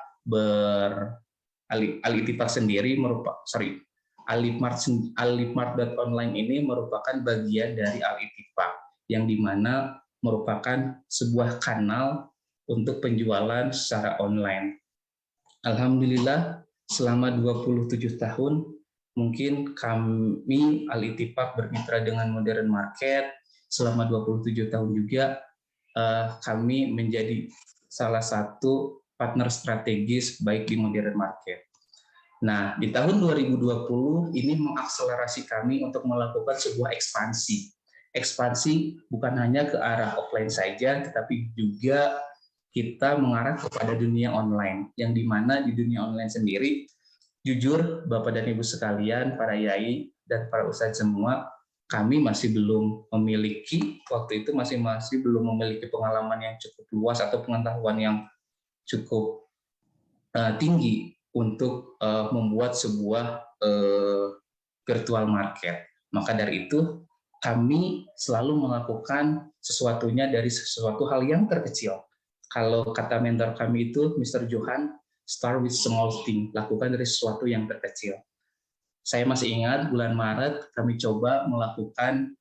Speaker 1: Alifmart sendiri Alifmart.online ini merupakan bagian dari Alifmart yang dimana merupakan sebuah kanal untuk penjualan secara online. Alhamdulillah selama 27 tahun mungkin kami Alifmart bermitra dengan Modern Market. Selama 27 tahun juga kami menjadi salah satu partner strategis baik di Modern Market. Nah, di tahun 2020 ini mengakselerasi kami untuk melakukan sebuah ekspansi. Ekspansi bukan hanya ke arah offline saja, tetapi juga kita mengarah kepada dunia online, yang dimana di dunia online sendiri, jujur Bapak dan Ibu sekalian, para yai dan para ustadz semua, kami masih belum memiliki, waktu itu masih belum memiliki pengalaman yang cukup luas atau pengetahuan yang cukup tinggi untuk membuat sebuah virtual market. Maka dari itu, kami selalu melakukan sesuatunya dari sesuatu hal yang terkecil. Kalau kata mentor kami itu, Mr. Johan, start with small thing, lakukan dari sesuatu yang terkecil. Saya masih ingat bulan Maret kami coba melakukan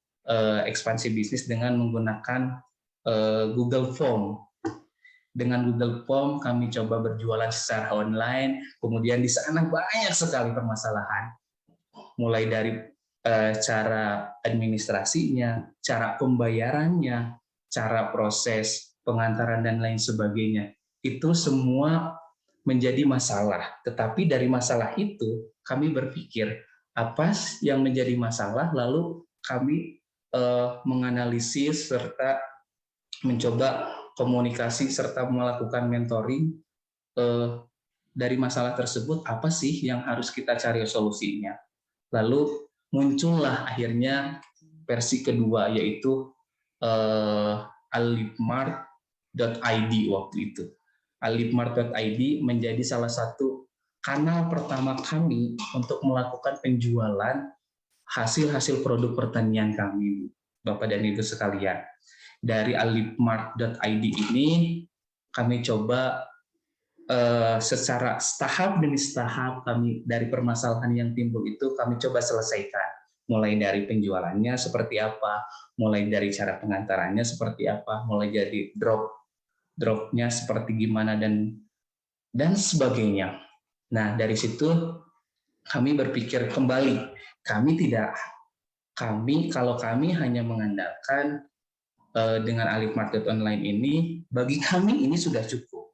Speaker 1: ekspansi bisnis dengan menggunakan Google Form. Dengan Google Form kami coba berjualan secara online, kemudian di sana banyak sekali permasalahan. Mulai dari cara administrasinya, cara pembayarannya, cara proses pengantaran dan lain sebagainya. Itu semua menjadi masalah. Tetapi dari masalah itu kami berpikir apa yang menjadi masalah, lalu kami menganalisis serta mencoba komunikasi serta melakukan mentoring dari masalah tersebut, apa sih yang harus kita cari solusinya. Lalu muncullah akhirnya versi kedua, yaitu Alifmart.id waktu itu. Alifmart.id menjadi salah satu kanal pertama kami untuk melakukan penjualan hasil-hasil produk pertanian kami, Bapak dan Ibu sekalian. Dari Alifmart.id ini kami coba secara tahap demi tahap kami dari permasalahan yang timbul itu kami coba selesaikan. Mulai dari penjualannya seperti apa, mulai dari cara pengantarannya seperti apa, mulai dari dropnya seperti gimana dan sebagainya. Nah, dari situ kami berpikir kembali. Kalau kami hanya mengandalkan dengan alifmart.online ini, bagi kami ini sudah cukup.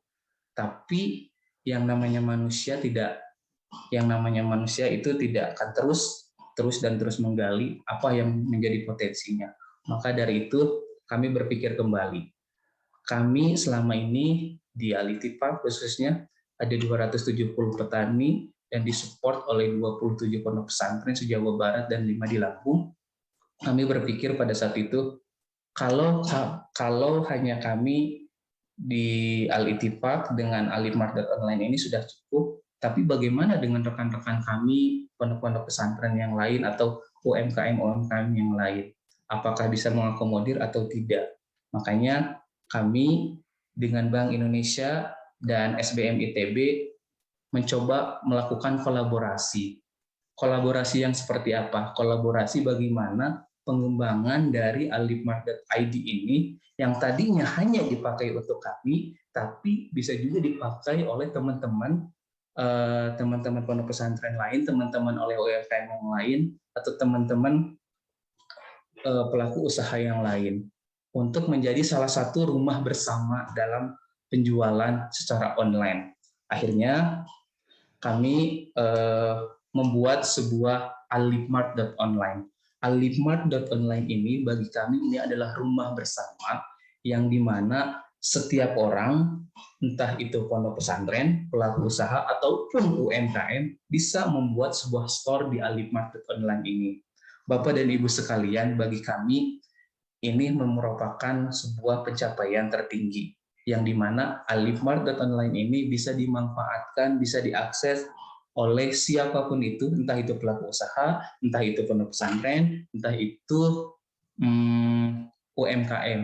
Speaker 1: Tapi yang namanya manusia itu tidak akan terus menggali apa yang menjadi potensinya. Maka dari itu kami berpikir kembali. Kami selama ini di Alitipa khususnya ada 270 petani dan disupport oleh 27 pondok pesantren se-Jawa Barat dan 5 di Lampung. Kami berpikir pada saat itu kalau hanya kami di Al-Ittifaq dengan alifmart.online ini sudah cukup, tapi bagaimana dengan rekan-rekan kami pondok-pondok pesantren yang lain atau UMKM yang lain? Apakah bisa mengakomodir atau tidak? Makanya kami dengan Bank Indonesia dan SBM ITB mencoba melakukan kolaborasi. Kolaborasi yang seperti apa? Kolaborasi bagaimana pengembangan dari alifmart.id ini yang tadinya hanya dipakai untuk kami, tapi bisa juga dipakai oleh teman-teman pondok pesantren lain, teman-teman oleh UMKM yang lain, atau teman-teman pelaku usaha yang lain, untuk menjadi salah satu rumah bersama dalam penjualan secara online. Akhirnya kami membuat sebuah alifmart.online. Alifmart.online ini bagi kami ini adalah rumah bersama yang dimana setiap orang, entah itu pondok pesantren, pelaku usaha, ataupun UMKM, bisa membuat sebuah store di alifmart.online ini. Bapak dan Ibu sekalian, bagi kami ini merupakan sebuah pencapaian tertinggi, yang dimana alifmart.online ini bisa dimanfaatkan, bisa diakses oleh siapapun itu, entah itu pelaku usaha, entah itu pondok pesantren, entah itu UMKM.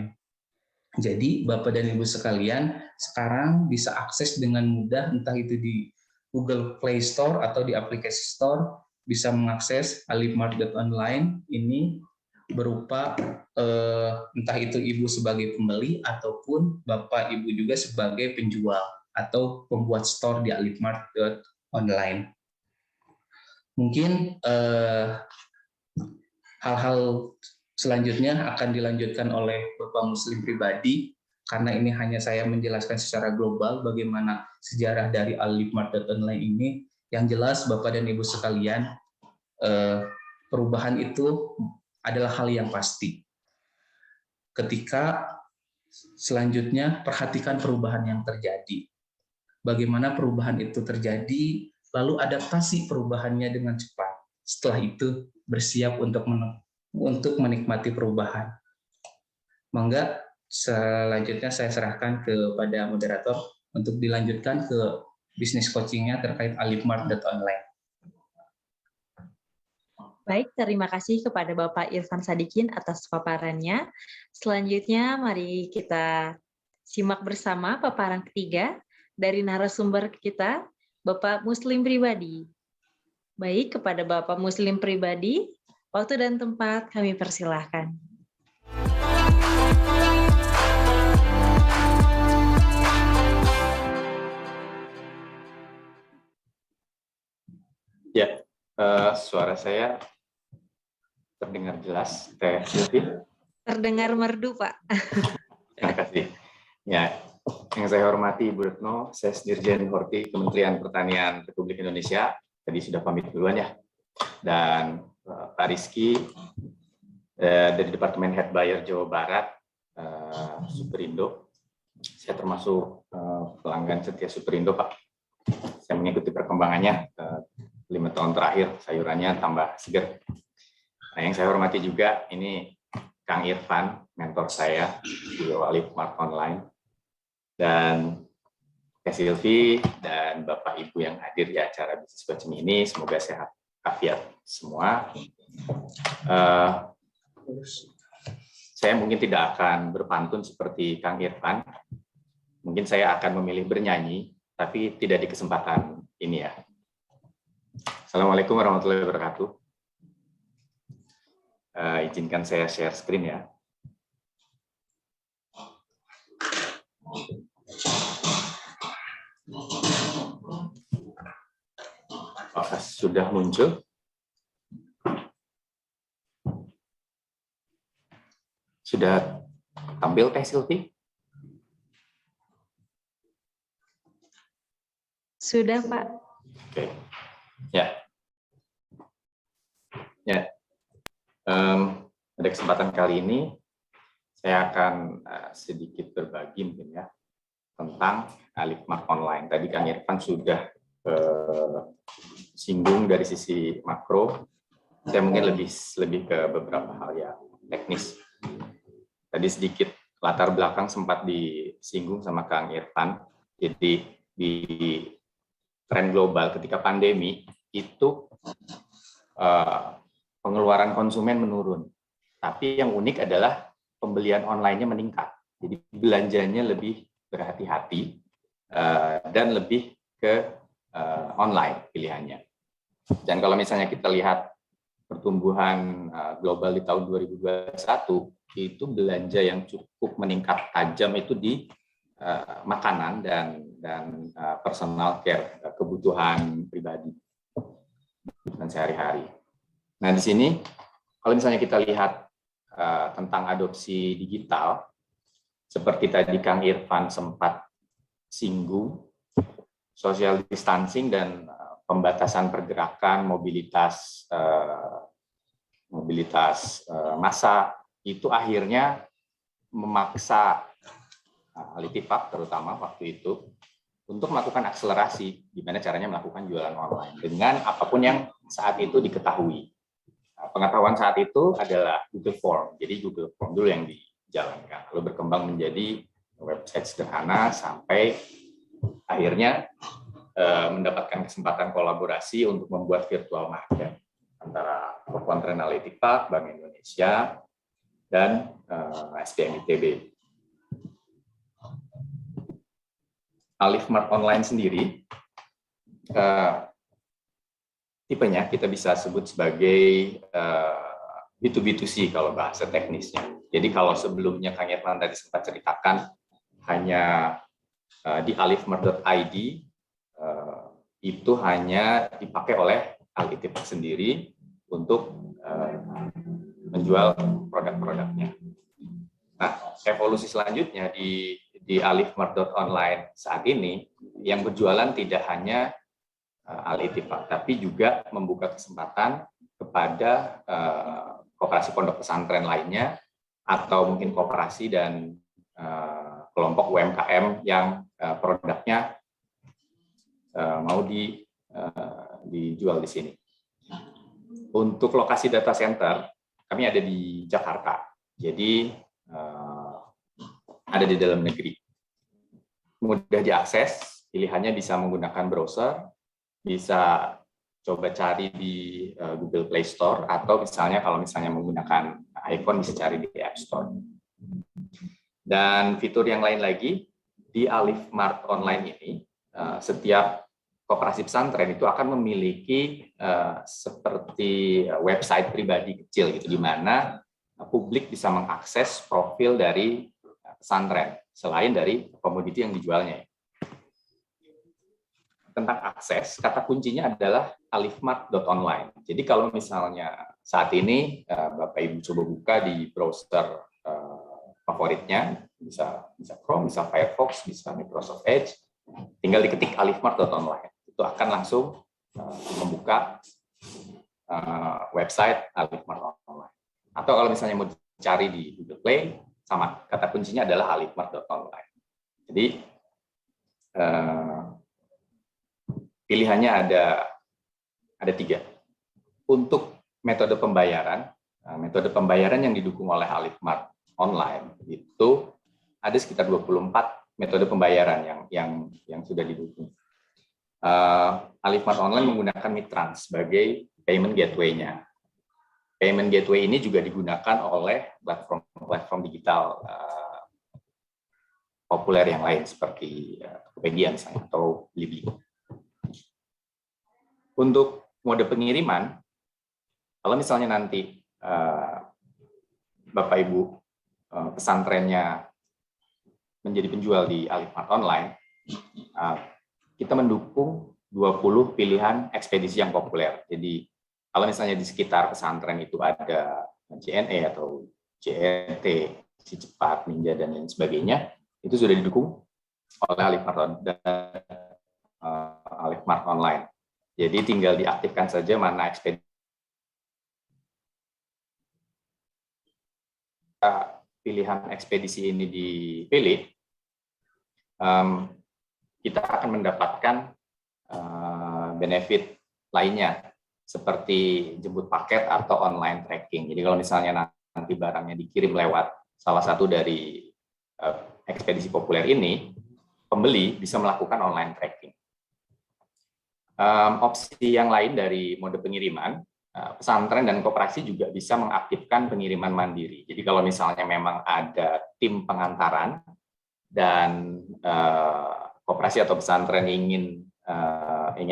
Speaker 1: Jadi Bapak dan Ibu sekalian sekarang bisa akses dengan mudah, entah itu di Google Play Store atau di aplikasi Store, bisa mengakses alifmart.online ini berupa entah itu Ibu sebagai pembeli ataupun Bapak Ibu juga sebagai penjual atau pembuat store di alifmart.online. Mungkin hal-hal selanjutnya akan dilanjutkan oleh Bapak Muslim pribadi, karena ini hanya saya menjelaskan secara global bagaimana sejarah dari alifmart.online ini. Yang jelas Bapak dan Ibu sekalian, perubahan itu adalah hal yang pasti. Ketika selanjutnya perhatikan perubahan yang terjadi. Bagaimana perubahan itu terjadi, lalu adaptasi perubahannya dengan cepat. Setelah itu bersiap untuk menikmati perubahan. Mangga selanjutnya saya serahkan kepada moderator untuk dilanjutkan ke bisnis coachingnya terkait alifmart.online.
Speaker 5: Baik, terima kasih kepada Bapak Irfan Sadikin atas paparannya. Selanjutnya, mari kita simak bersama paparan ketiga dari narasumber kita, Bapak Muslim Pribadi. Baik, kepada Bapak Muslim Pribadi, waktu dan tempat kami persilahkan.
Speaker 7: Ya, suara saya terdengar jelas, Teh Silvi?
Speaker 5: Terdengar merdu, Pak.
Speaker 7: Terima kasih. Ya, yang saya hormati Ibu Retno, saya Dirjen Horti Kementerian Pertanian Republik Indonesia. Tadi sudah pamit duluan ya. Dan Pak Rizky dari Departemen Head Buyer Jawa Barat, Superindo. Saya termasuk pelanggan setia Superindo, Pak. Saya mengikuti perkembangannya 5 tahun terakhir, sayurannya tambah segar. Nah, yang saya hormati juga ini Kang Irfan, mentor saya di Alifmart Online, dan Teh Silvi dan Bapak Ibu yang hadir di acara bisnis coaching ini, semoga sehat afiat semua. Saya mungkin tidak akan berpantun seperti Kang Irfan, mungkin saya akan memilih bernyanyi, tapi tidak di kesempatan ini ya. Assalamualaikum warahmatullahi wabarakatuh. Izinkan saya share screen ya. sudah muncul. Sudah tampil Teh Silvi?
Speaker 5: Sudah, Pak.
Speaker 7: Oke. Ya. Ya. Pada kesempatan kali ini saya akan sedikit berbagi mungkin ya tentang Alifmart Online. Tadi Kang Irfan sudah singgung dari sisi makro. Saya mungkin lebih ke beberapa hal yang teknis. Tadi sedikit latar belakang sempat disinggung sama Kang Irfan. Jadi di tren global ketika pandemi itu pengeluaran konsumen menurun. Tapi yang unik adalah pembelian online-nya meningkat. Jadi belanjanya lebih berhati-hati dan lebih ke online pilihannya. Dan kalau misalnya kita lihat pertumbuhan global di tahun 2021, itu belanja yang cukup meningkat tajam itu di makanan dan personal care, kebutuhan pribadi dan sehari-hari. Nah, di sini kalau misalnya kita lihat tentang adopsi digital, seperti tadi Kang Irfan sempat singgung, social distancing dan pembatasan pergerakan, mobilitas massa itu akhirnya memaksa Alifmart terutama waktu itu untuk melakukan akselerasi gimana caranya melakukan jualan online dengan apapun yang saat itu diketahui. Pengetahuan saat itu adalah Google Form. Jadi Google Form dulu yang dijalankan, lalu berkembang menjadi website sederhana sampai akhirnya mendapatkan kesempatan kolaborasi untuk membuat virtual market antara Pesantren Alifmart, Bank Indonesia, dan SBM ITB. Alifmart Online sendiri tipenya kita bisa sebut sebagai B2B2C kalau bahasa teknisnya. Jadi kalau sebelumnya Kang Irfan tadi sempat ceritakan hanya di alifmart.id itu hanya dipakai oleh Alifmart sendiri untuk menjual produk-produknya. Nah, evolusi selanjutnya di alifmart.online saat ini yang berjualan tidak hanya Alifmart, tapi juga membuka kesempatan kepada koperasi pondok pesantren lainnya atau mungkin koperasi dan kelompok UMKM yang produknya mau dijual di sini. Untuk lokasi data center, kami ada di Jakarta, jadi ada di dalam negeri. Mudah diakses, pilihannya bisa menggunakan browser, bisa coba cari di Google Play Store, atau misalnya kalau misalnya menggunakan iPhone bisa cari di App Store. Dan fitur yang lain lagi, di Alifmart Online ini, setiap koperasi pesantren itu akan memiliki seperti website pribadi kecil, gitu, di mana publik bisa mengakses profil dari pesantren, selain dari komoditi yang dijualnya. Tentang akses, kata kuncinya adalah alifmart.online. Jadi kalau misalnya saat ini Bapak Ibu coba buka di browser favoritnya, bisa Chrome, bisa Firefox, bisa Microsoft Edge, tinggal diketik alifmart.online. Itu akan langsung membuka website Alifmart Online. Atau kalau misalnya mau cari di Google Play, sama, kata kuncinya adalah alifmart.online. Jadi pilihannya ada 3. Untuk metode pembayaran yang didukung oleh Alifmart Online itu ada sekitar 24 metode pembayaran yang sudah didukung. Alifmart Online menggunakan Mitrans sebagai payment gateway-nya. Payment gateway ini juga digunakan oleh platform digital populer yang lain seperti Tokopedia misalnya atau Blibli. Untuk mode pengiriman, kalau misalnya nanti Bapak Ibu pesantrennya menjadi penjual di Alifmart Online, kita mendukung 20 pilihan ekspedisi yang populer. Jadi kalau misalnya di sekitar pesantren itu ada JNE atau JNT, Si Cepat, Ninja, dan lain sebagainya, itu sudah didukung oleh Alifmart Online. Jadi tinggal diaktifkan saja mana ekspedisi pilihan ekspedisi ini dipilih, kita akan mendapatkan benefit lainnya seperti jemput paket atau online tracking. Jadi kalau misalnya nanti barangnya dikirim lewat salah satu dari ekspedisi populer ini, pembeli bisa melakukan online tracking. Opsi yang lain dari mode pengiriman, pesantren dan koperasi juga bisa mengaktifkan pengiriman mandiri. Jadi kalau misalnya memang ada tim pengantaran dan koperasi atau pesantren ingin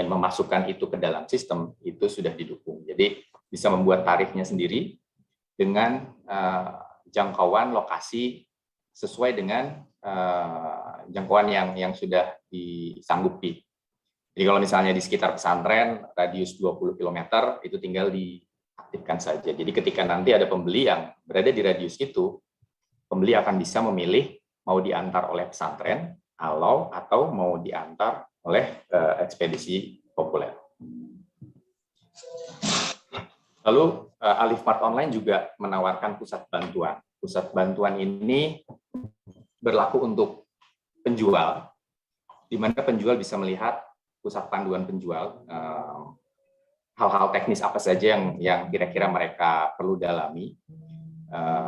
Speaker 7: memasukkan itu ke dalam sistem, itu sudah didukung. Jadi bisa membuat tarifnya sendiri dengan jangkauan lokasi sesuai dengan jangkauan yang sudah disanggupi. Jadi kalau misalnya di sekitar pesantren radius 20 km itu tinggal diaktifkan saja. Jadi ketika nanti ada pembeli yang berada di radius itu, pembeli akan bisa memilih mau diantar oleh pesantren atau mau diantar oleh ekspedisi populer. Lalu Alifmart Online juga menawarkan pusat bantuan. Pusat bantuan ini berlaku untuk penjual, di mana penjual bisa melihat pusat panduan penjual, hal-hal teknis apa saja yang kira-kira mereka perlu dalami,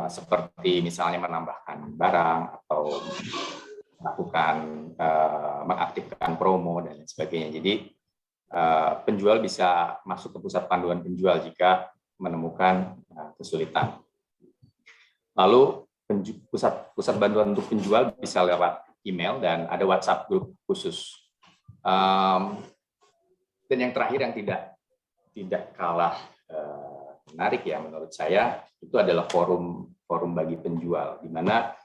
Speaker 7: seperti misalnya menambahkan barang atau mengaktifkan promo dan lain sebagainya. Jadi penjual bisa masuk ke pusat panduan penjual jika menemukan kesulitan. Lalu pusat bantuan untuk penjual bisa lewat email dan ada WhatsApp grup khusus. Dan yang terakhir yang tidak kalah menarik ya menurut saya, itu adalah forum bagi penjual, di mana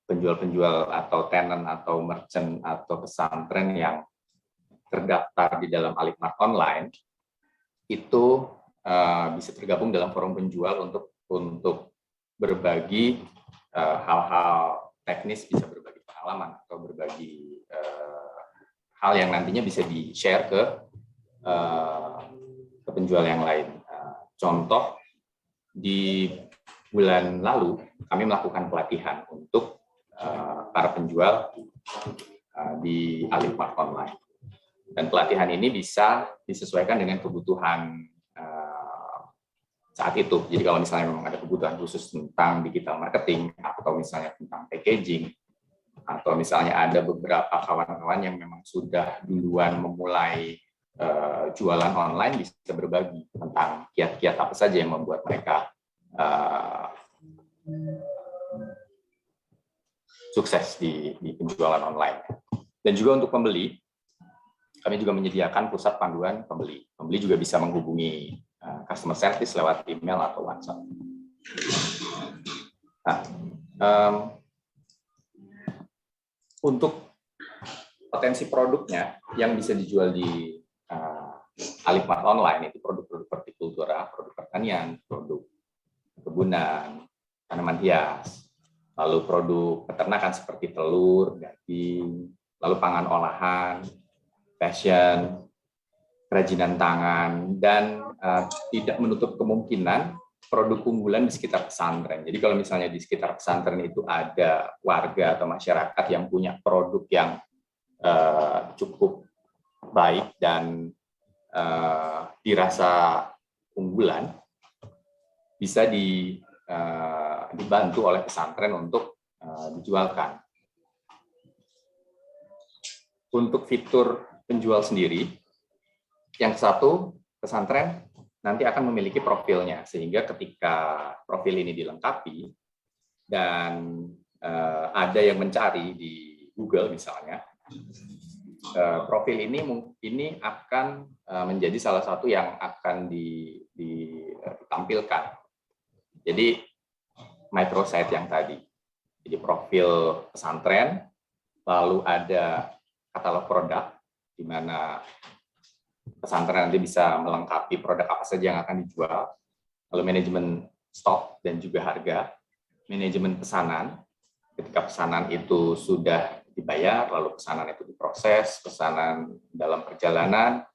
Speaker 7: penjual-penjual atau tenant atau merchant atau pesantren yang terdaftar di dalam Alifmart Online itu bisa tergabung dalam forum penjual untuk berbagi hal-hal teknis, bisa berbagi pengalaman atau berbagi hal yang nantinya bisa di-share ke penjual yang lain. Contoh, di bulan lalu kami melakukan pelatihan untuk para penjual di Alifmart Online. Dan pelatihan ini bisa disesuaikan dengan kebutuhan saat itu. Jadi kalau misalnya memang ada kebutuhan khusus tentang digital marketing, atau misalnya tentang packaging, atau misalnya ada beberapa kawan-kawan yang memang sudah duluan memulai jualan online, bisa berbagi tentang kiat-kiat apa saja yang membuat mereka sukses di penjualan online. Dan juga untuk pembeli, kami juga menyediakan pusat panduan pembeli. Pembeli juga bisa menghubungi customer service lewat email atau WhatsApp. Nah, untuk potensi produknya yang bisa dijual di Alifmart Online itu produk-produk hortikultura, produk pertanian, produk kebunan, tanaman hias, lalu produk peternakan seperti telur, daging, lalu pangan olahan, fashion, kerajinan tangan, dan tidak menutup kemungkinan produk unggulan di sekitar pesantren. Jadi kalau misalnya di sekitar pesantren itu ada warga atau masyarakat yang punya produk yang cukup baik dan dirasa unggulan, bisa dibantu oleh pesantren untuk dijualkan. Untuk fitur penjual sendiri, yang satu, pesantren nanti akan memiliki profilnya, sehingga ketika profil ini dilengkapi dan ada yang mencari di Google misalnya, profil ini akan menjadi salah satu yang akan ditampilkan. Jadi microsite yang tadi, jadi profil pesantren, lalu ada katalog produk, di mana pesantren nanti bisa melengkapi produk apa saja yang akan dijual, lalu manajemen stok dan juga harga, manajemen pesanan, ketika pesanan itu sudah dibayar, lalu pesanan itu diproses, pesanan dalam perjalanan,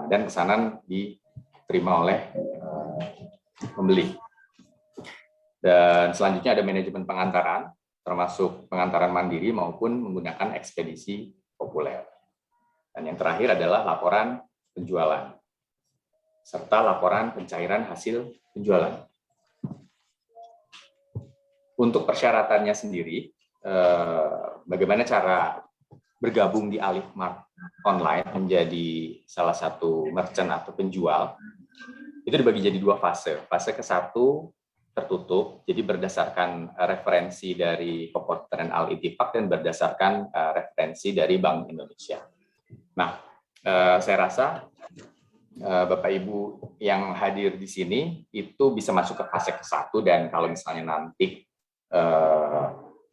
Speaker 7: dan pesanan diterima oleh pembeli. Dan selanjutnya ada manajemen pengantaran, termasuk pengantaran mandiri maupun menggunakan ekspedisi populer. Dan yang terakhir adalah laporan penjualan, serta laporan pencairan hasil penjualan. Untuk persyaratannya sendiri, bagaimana cara bergabung di Alifmart Online menjadi salah satu merchant atau penjual, itu dibagi jadi 2 fase. Fase ke-1 tertutup, jadi berdasarkan referensi dari Kopdren Al-Ittifaq dan berdasarkan referensi dari Bank Indonesia. Nah, saya rasa Bapak Ibu yang hadir di sini itu bisa masuk ke fase ke-1, dan kalau misalnya nanti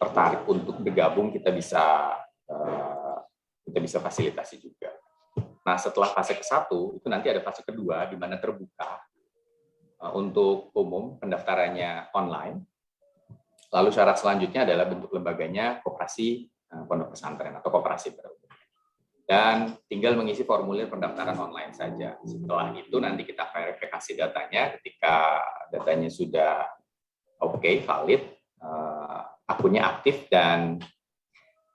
Speaker 7: tertarik untuk bergabung, kita bisa fasilitasi juga. Nah, setelah fase ke-1 itu nanti ada fase kedua di mana terbuka untuk umum, pendaftarannya online. Lalu syarat selanjutnya adalah bentuk lembaganya koperasi pondok pesantren atau koperasi pada umumnya. Dan tinggal mengisi formulir pendaftaran online saja. Setelah itu nanti kita verifikasi datanya. Ketika datanya sudah oke, valid, akunnya aktif, dan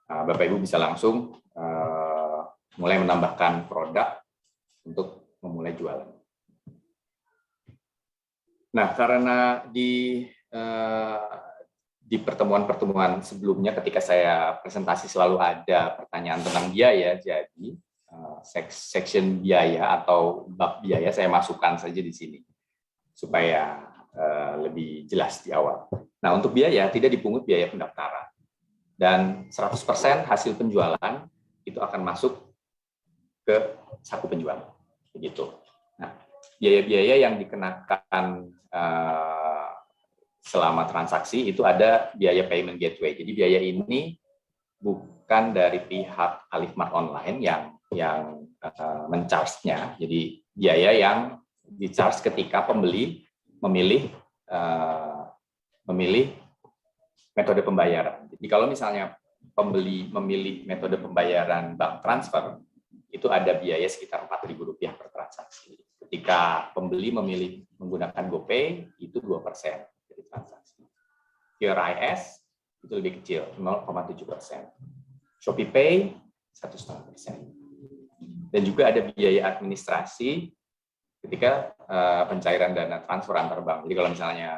Speaker 7: Bapak Ibu bisa langsung mulai menambahkan produk untuk memulai jualan. Nah, karena di pertemuan-pertemuan sebelumnya ketika saya presentasi selalu ada pertanyaan tentang biaya, jadi section biaya atau bab biaya saya masukkan saja di sini supaya lebih jelas di awal. Nah, untuk biaya tidak dipungut biaya pendaftaran, dan 100% hasil penjualan itu akan masuk ke saku penjual, begitu. Nah, biaya-biaya yang dikenakan selama transaksi itu ada biaya payment gateway. Jadi biaya ini bukan dari pihak Alifmart Online yang men-charge-nya. Jadi biaya yang di-charge ketika pembeli memilih metode pembayaran. Jadi kalau misalnya pembeli memilih metode pembayaran bank transfer, itu ada biaya sekitar Rp4.000 per transaksi. Ketika pembeli memilih menggunakan GoPay, itu 2% dari transaksi. QRIS itu lebih kecil, 0,7%. ShopeePay 1,5%. Dan juga ada biaya administrasi ketika pencairan dana transfer antar bank. Jadi kalau misalnya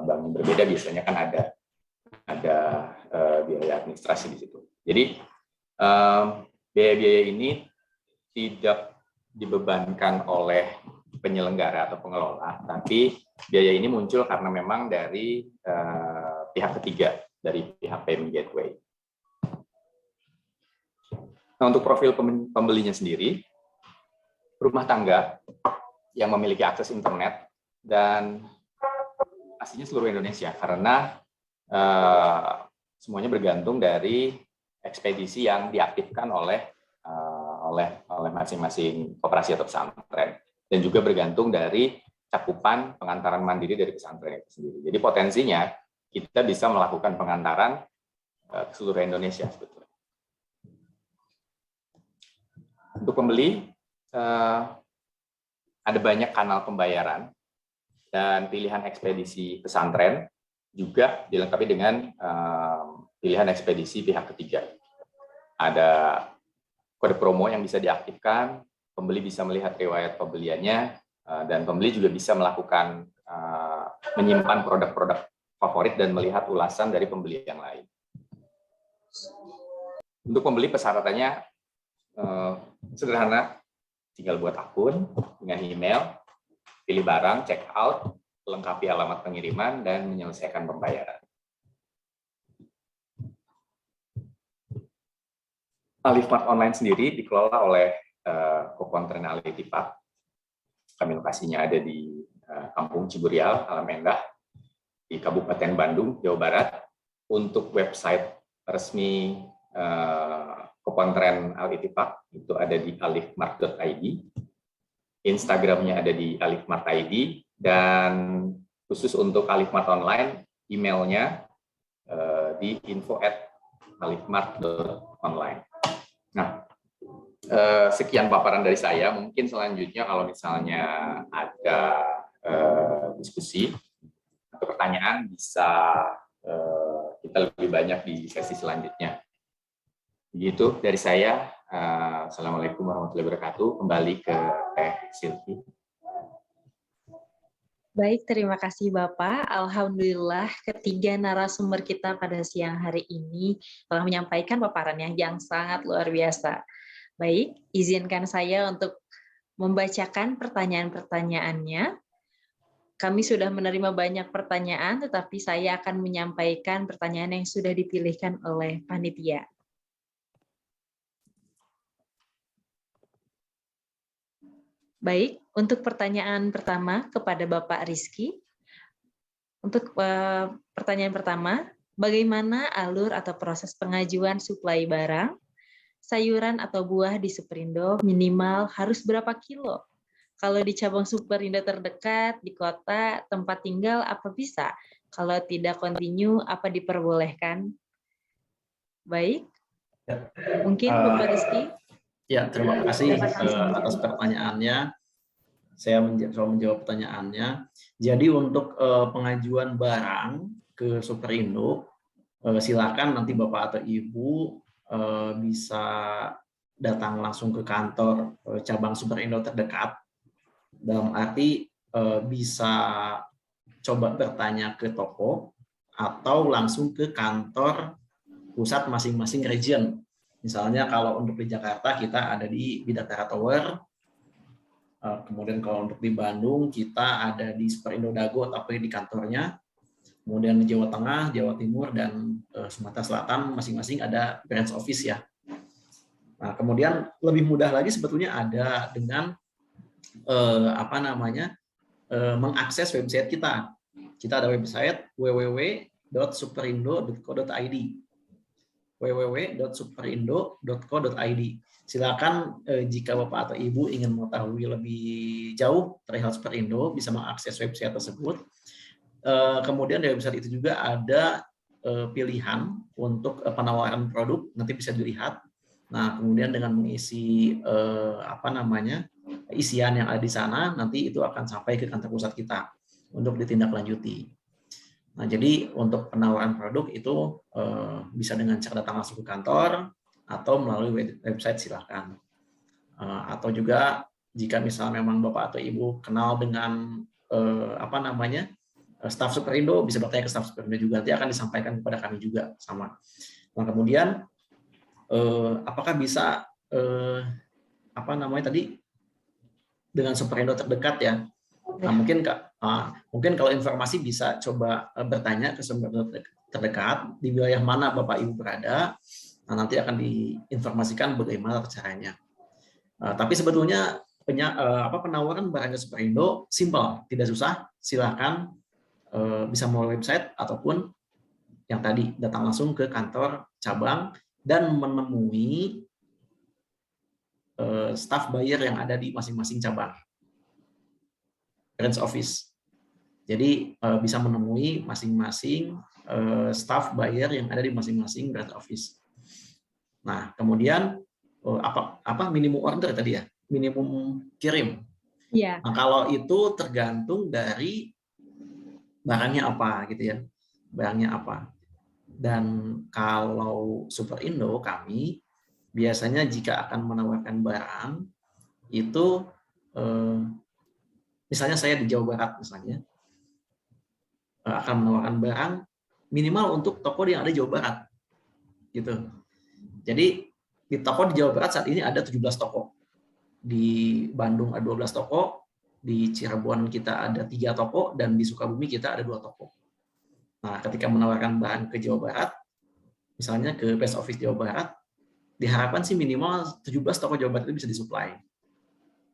Speaker 7: bank yang berbeda, biasanya kan ada biaya administrasi di situ. Jadi biaya-biaya ini tidak dibebankan oleh penyelenggara atau pengelola, tapi biaya ini muncul karena memang dari pihak ketiga, dari pihak payment gateway. Nah, untuk profil pembelinya sendiri, rumah tangga yang memiliki akses internet dan aslinya seluruh Indonesia, karena semuanya bergantung dari ekspedisi yang diaktifkan oleh masing-masing koperasi atau pesantren, dan juga bergantung dari cakupan pengantaran mandiri dari pesantren itu sendiri. Jadi potensinya kita bisa melakukan pengantaran ke seluruh Indonesia sebetulnya. Untuk pembeli ada banyak kanal pembayaran, dan pilihan ekspedisi pesantren juga dilengkapi dengan pilihan ekspedisi pihak ketiga. Ada kode promo yang bisa diaktifkan, pembeli bisa melihat riwayat pembeliannya, dan pembeli juga bisa melakukan menyimpan produk-produk favorit dan melihat ulasan dari pembeli yang lain. Untuk pembeli persyaratannya sederhana, tinggal buat akun dengan email, pilih barang, check out, lengkapi alamat pengiriman, dan menyelesaikan pembayaran. Alifmart Online sendiri dikelola oleh Kopdren Al-Ittifaq. Kami lokasinya ada di Kampung Ciburial, Alam Endah, di Kabupaten Bandung, Jawa Barat. Untuk website resmi Kepontren Al-Ittifaq itu ada di alifmart.id, Instagramnya ada di alifmart.id, dan khusus untuk Alifmart online, emailnya di info@alifmart.online. Nah, sekian paparan dari saya. Mungkin selanjutnya kalau misalnya ada diskusi atau pertanyaan, bisa kita lebih banyak di sesi selanjutnya. Begitu dari saya. Assalamualaikum warahmatullahi wabarakatuh. Kembali ke Teh Silvi.
Speaker 5: Baik, terima kasih Bapak. Alhamdulillah ketiga narasumber kita pada siang hari ini telah menyampaikan paparannya yang sangat luar biasa. Baik, izinkan saya untuk membacakan pertanyaan-pertanyaannya. Kami sudah menerima banyak pertanyaan, tetapi saya akan menyampaikan pertanyaan yang sudah dipilihkan oleh panitia. Baik, untuk pertanyaan pertama kepada Bapak Rizky. Untuk pertanyaan pertama, bagaimana alur atau proses pengajuan suplai barang, sayuran atau buah di Superindo minimal harus berapa kilo? Kalau di cabang Superindo terdekat, di kota, tempat tinggal, apa bisa? Kalau tidak kontinu, apa diperbolehkan? Baik, mungkin Bapak Rizky.
Speaker 6: Ya, terima kasih atas pertanyaannya. Saya menjawab pertanyaannya. Jadi untuk pengajuan barang ke Superindo, silakan nanti Bapak atau Ibu bisa datang langsung ke kantor cabang Superindo terdekat. Dalam arti bisa coba bertanya ke toko atau langsung ke kantor pusat masing-masing region. Misalnya kalau untuk di Jakarta kita ada di Bidakara Tower, kemudian kalau untuk di Bandung kita ada di Superindo Dago tapi di kantornya, kemudian di Jawa Tengah, Jawa Timur, dan Sumatera Selatan masing-masing ada branch office ya. Nah, kemudian lebih mudah lagi sebetulnya ada dengan mengakses website kita. Kita ada website www.superindo.co.id. www.superindo.co.id. Silakan jika Bapak atau Ibu ingin mengetahui lebih jauh perihal Superindo, bisa mengakses website tersebut. Kemudian di website itu juga ada pilihan untuk penawaran produk, nanti bisa dilihat. Nah, kemudian dengan mengisi isian yang ada di sana, nanti itu akan sampai ke kantor pusat kita untuk ditindaklanjuti. Nah, jadi untuk penawaran produk itu bisa dengan cara datang langsung ke kantor atau melalui website silakan. Atau juga jika misalnya memang Bapak atau Ibu kenal dengan staf Superindo, bisa bertanya ke staf Superindo juga, nanti akan disampaikan kepada kami juga sama. Nah, kemudian apakah bisa dengan Superindo terdekat ya? Nah, mungkin kalau informasi bisa coba bertanya ke Superindo terdekat di wilayah mana Bapak Ibu berada. Nah, nanti akan diinformasikan bagaimana caranya. Tapi sebetulnya penawaran barangnya Superindo simpel, tidak susah. Silakan bisa melalui website ataupun yang tadi datang langsung ke kantor cabang dan menemui staff buyer yang ada di masing-masing cabang. Branch office. Jadi bisa menemui masing-masing staff buyer yang ada di masing-masing branch office. Nah, kemudian minimum order tadi ya, minimum kirim.
Speaker 5: Ya.
Speaker 6: Nah, kalau itu tergantung dari barangnya apa gitu ya, barangnya apa. Dan kalau Superindo kami biasanya jika akan menawarkan barang itu misalnya saya di Jawa Barat misalnya akan menawarkan barang minimal untuk toko yang ada di Jawa Barat gitu. Jadi di toko di Jawa Barat saat ini ada 17 toko. Di Bandung ada 12 toko, di Cirebon kita ada 3 toko, dan di Sukabumi kita ada 2 toko. Nah, ketika menawarkan barang ke Jawa Barat, misalnya ke Best Office Jawa Barat, diharapkan sih minimal 17 toko Jawa Barat itu bisa disuplai.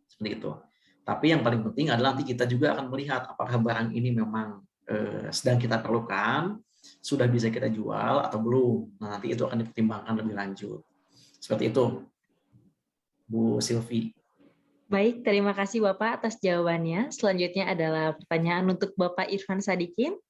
Speaker 6: Seperti itu. Tapi yang paling penting adalah nanti kita juga akan melihat apakah barang ini memang sedang kita perlukan, sudah bisa kita jual atau belum. Nah, nanti itu akan dipertimbangkan lebih lanjut. Seperti itu, Bu Silvi.
Speaker 5: Baik, terima kasih Bapak atas jawabannya. Selanjutnya adalah pertanyaan untuk Bapak Irfan Sadikin.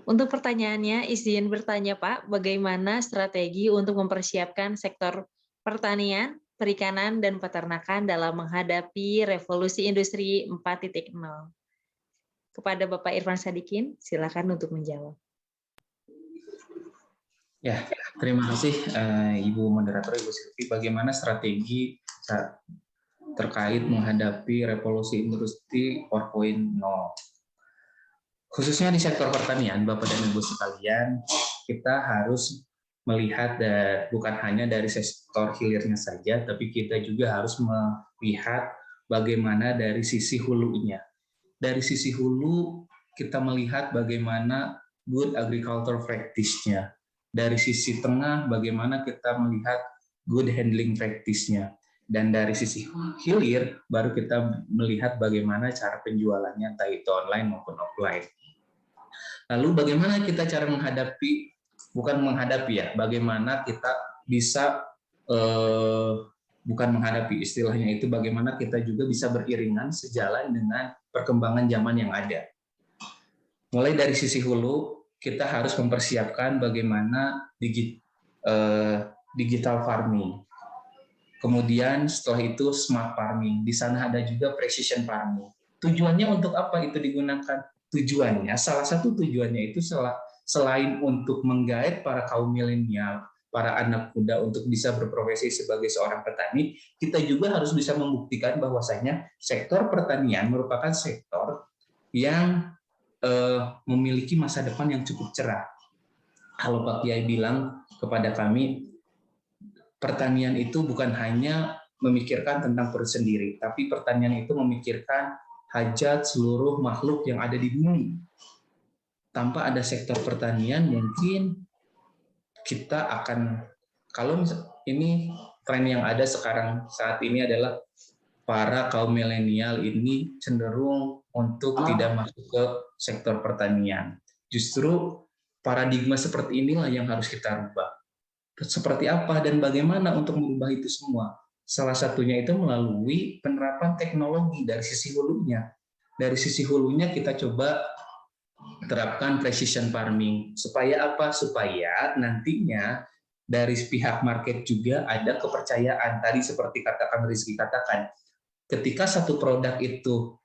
Speaker 5: Untuk pertanyaannya, izin bertanya Pak, bagaimana strategi untuk mempersiapkan sektor pertanian, perikanan, dan peternakan dalam menghadapi revolusi industri 4.0? Kepada Bapak Irfan Sadikin, silakan untuk menjawab.
Speaker 1: Ya, terima kasih Ibu Moderator, Ibu Silvi. Bagaimana strategi terkait menghadapi revolusi industri 4.0? Khususnya di sektor pertanian, Bapak dan Ibu sekalian, kita harus melihat bukan hanya dari sektor hilirnya saja, tapi kita juga harus melihat bagaimana dari sisi hulunya. Dari sisi hulu, kita melihat bagaimana good agriculture practice-nya. Dari sisi tengah, bagaimana kita melihat good handling practice-nya. Dan dari sisi hilir, baru kita melihat bagaimana cara penjualannya, entah itu online maupun offline. Lalu bagaimana kita cara menghadapi, bukan menghadapi ya, bagaimana kita bisa, bukan menghadapi istilahnya itu, bagaimana kita juga bisa beriringan sejalan dengan perkembangan zaman yang ada. Mulai dari sisi hulu, kita harus mempersiapkan bagaimana digital farming. Kemudian setelah itu smart farming. Di sana ada juga precision farming. Tujuannya untuk apa itu digunakan? Tujuannya, salah satu tujuannya itu selain untuk menggait para kaum milenial, para anak muda untuk bisa berprofesi sebagai seorang petani, kita juga harus bisa membuktikan bahwasanya sektor pertanian merupakan sektor yang memiliki masa depan yang cukup cerah. Kalau Pak Kiai bilang kepada kami, pertanian itu bukan hanya memikirkan tentang perut sendiri, tapi pertanian itu memikirkan hajat seluruh makhluk yang ada di bumi. Tanpa ada sektor pertanian, mungkin kita akan, kalau ini tren yang ada sekarang saat ini adalah para kaum milenial ini cenderung untuk tidak masuk ke sektor pertanian. Justru paradigma seperti inilah yang harus kita rubah. Seperti apa dan bagaimana untuk merubah itu semua? Salah satunya itu melalui penerapan teknologi dari sisi hulunya. Dari sisi hulunya kita coba terapkan precision farming. Supaya apa? Supaya nantinya dari pihak market juga ada kepercayaan. Tadi seperti katakan Rizky katakan, ketika satu produk itu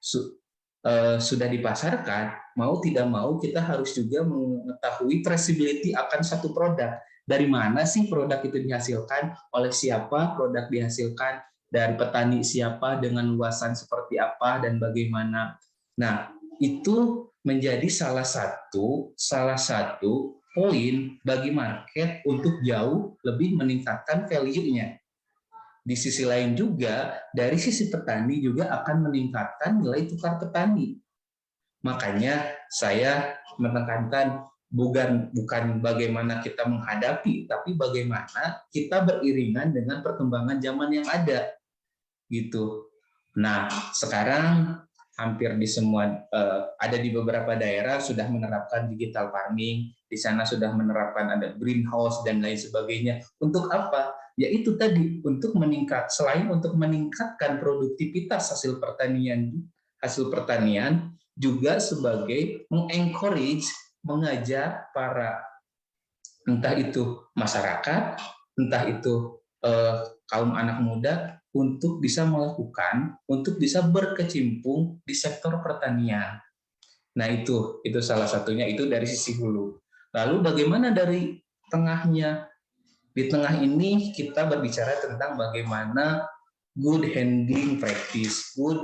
Speaker 1: sudah dipasarkan, mau tidak mau kita harus juga mengetahui traceability akan satu produk. Dari mana sih produk itu dihasilkan, oleh siapa produk dihasilkan, dari petani siapa, dengan luasan seperti apa, dan bagaimana. Nah, itu menjadi salah satu poin bagi market untuk jauh lebih meningkatkan value-nya. Di sisi lain juga, dari sisi petani juga akan meningkatkan nilai tukar petani. Makanya saya menekankan bukan bagaimana kita menghadapi, tapi bagaimana kita beriringan dengan perkembangan zaman yang ada, gitu. Nah, sekarang hampir di semua ada di beberapa daerah sudah menerapkan digital farming, di sana sudah menerapkan ada greenhouse dan lain sebagainya. Untuk apa? Yaitu tadi untuk selain untuk meningkatkan produktivitas hasil pertanian juga sebagai mengencourage, mengajak para entah itu masyarakat, entah itu kaum anak muda untuk bisa melakukan, untuk bisa berkecimpung di sektor pertanian. Nah itu salah satunya, itu dari sisi hulu. Lalu bagaimana dari tengahnya? Di tengah ini kita berbicara tentang bagaimana good handling practice, good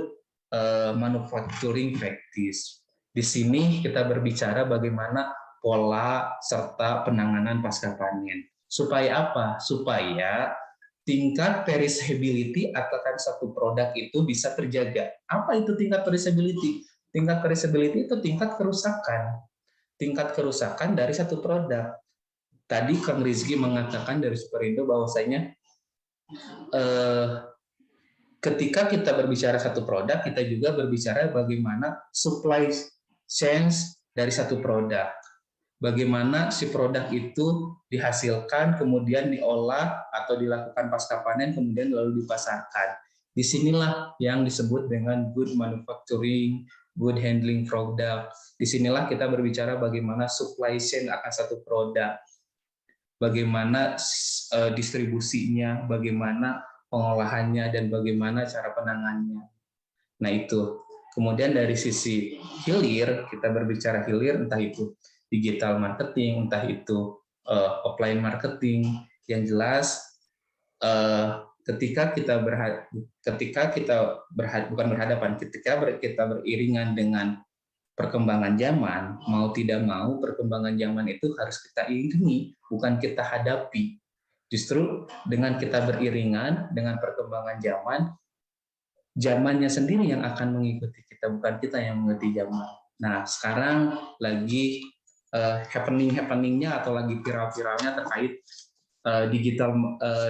Speaker 1: manufacturing practice. Di sini kita berbicara bagaimana pola serta penanganan pasca panen. Supaya apa? Supaya tingkat perishability atau satu produk itu bisa terjaga. Apa itu tingkat perishability? Tingkat perishability itu tingkat kerusakan. Tingkat kerusakan dari satu produk. Tadi Kang Rizky mengatakan dari Superindo bahwasanya ketika kita berbicara satu produk, kita juga berbicara bagaimana supply chain dari satu produk. bagaimana si produk itu dihasilkan, kemudian diolah atau dilakukan pasca panen, kemudian lalu dipasarkan. Disinilah yang disebut dengan good manufacturing, good handling product. Disinilah kita berbicara bagaimana supply chain akan satu produk, bagaimana distribusinya, bagaimana pengolahannya, dan bagaimana cara penanganannya. Nah itu. Kemudian dari sisi hilir, kita berbicara hilir, entah itu digital marketing, entah itu offline marketing. Yang jelas ketika kita beriringan dengan perkembangan zaman, mau tidak mau perkembangan zaman itu harus kita iringi, bukan kita hadapi. Justru dengan kita beriringan dengan perkembangan zaman, zamannya sendiri yang akan mengikuti kita, bukan kita yang mengikuti zaman. Nah, sekarang lagi happening-nya atau lagi viral-viralnya terkait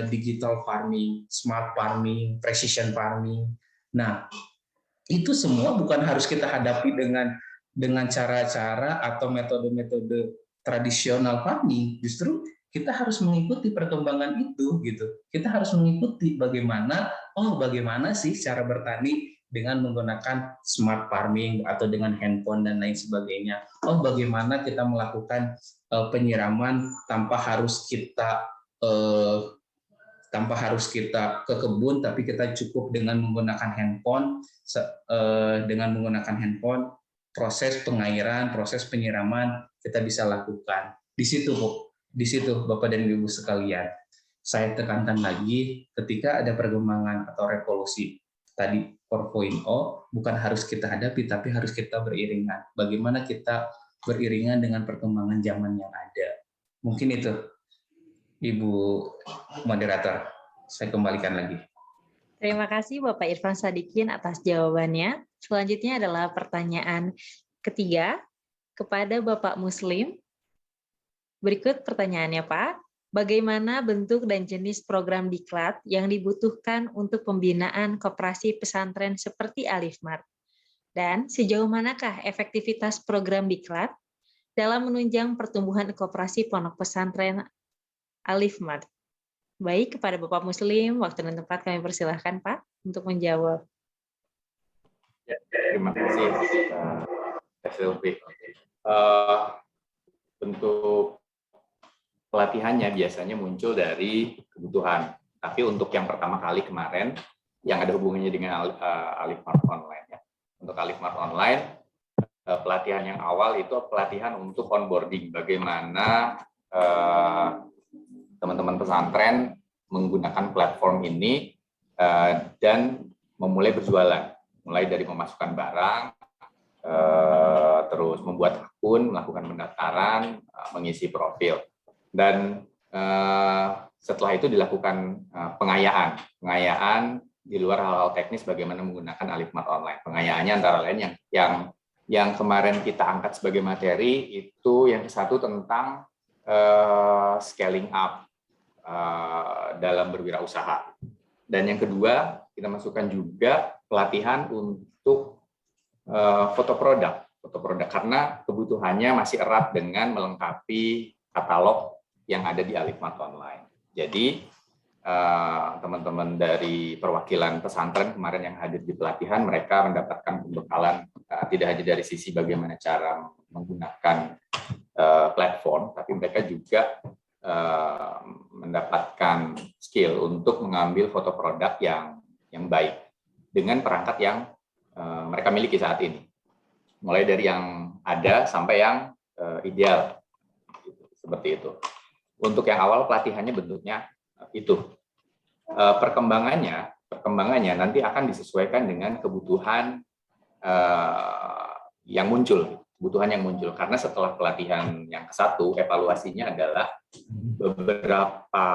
Speaker 1: digital farming, smart farming, precision farming. Nah, itu semua bukan harus kita hadapi dengan cara-cara atau metode-metode tradisional farming. Justru kita harus mengikuti perkembangan itu gitu. Kita harus mengikuti bagaimana sih cara bertani dengan menggunakan smart farming atau dengan handphone dan lain sebagainya. Bagaimana kita melakukan penyiraman tanpa harus kita ke kebun, tapi kita cukup dengan menggunakan handphone. Proses pengairan, proses penyiraman kita bisa lakukan. Di situ Bapak dan Ibu sekalian, saya tekankan lagi, ketika ada perkembangan atau revolusi tadi 4.0, bukan harus kita hadapi, tapi harus kita beriringan. Bagaimana kita beriringan dengan perkembangan zaman yang ada. Mungkin itu, Ibu moderator. Saya kembalikan lagi.
Speaker 5: Terima kasih Bapak Irfan Sadikin atas jawabannya. Selanjutnya adalah pertanyaan ketiga kepada Bapak Muslim. Berikut pertanyaannya, Pak. Bagaimana bentuk dan jenis program diklat yang dibutuhkan untuk pembinaan koperasi pesantren seperti Alifmart? Dan sejauh manakah efektivitas program diklat dalam menunjang pertumbuhan koperasi pondok pesantren Alifmart? Baik, kepada Bapak Muslim, waktu dan tempat kami persilahkan, Pak, untuk menjawab.
Speaker 7: Ya, terima kasih, Silvi. Bentuk pelatihannya biasanya muncul dari kebutuhan. Tapi untuk yang pertama kali kemarin, yang ada hubungannya dengan Alifmart Online. Ya. Untuk Alifmart Online, pelatihan yang awal itu pelatihan untuk onboarding. Bagaimana teman-teman pesantren menggunakan platform ini dan memulai berjualan. Mulai dari memasukkan barang, terus membuat akun, melakukan pendaftaran, mengisi profil. Dan setelah itu dilakukan pengayaan di luar hal-hal teknis bagaimana menggunakan Alifmart Online. Pengayaannya antara lain yang kemarin kita angkat sebagai materi itu yang satu tentang scaling up dalam berwirausaha. Dan yang kedua kita masukkan juga pelatihan untuk foto produk karena kebutuhannya masih erat dengan melengkapi katalog yang ada di Alifmart Online. Jadi teman-teman dari perwakilan pesantren kemarin yang hadir di pelatihan, mereka mendapatkan pembekalan tidak hanya dari sisi bagaimana cara menggunakan platform, tapi mereka juga mendapatkan skill untuk mengambil foto produk yang baik dengan perangkat yang mereka miliki saat ini. Mulai dari yang ada sampai yang ideal. Seperti itu. Untuk yang awal pelatihannya bentuknya itu. Perkembangannya nanti akan disesuaikan dengan kebutuhan yang muncul. Karena setelah pelatihan yang ke-1, evaluasinya adalah beberapa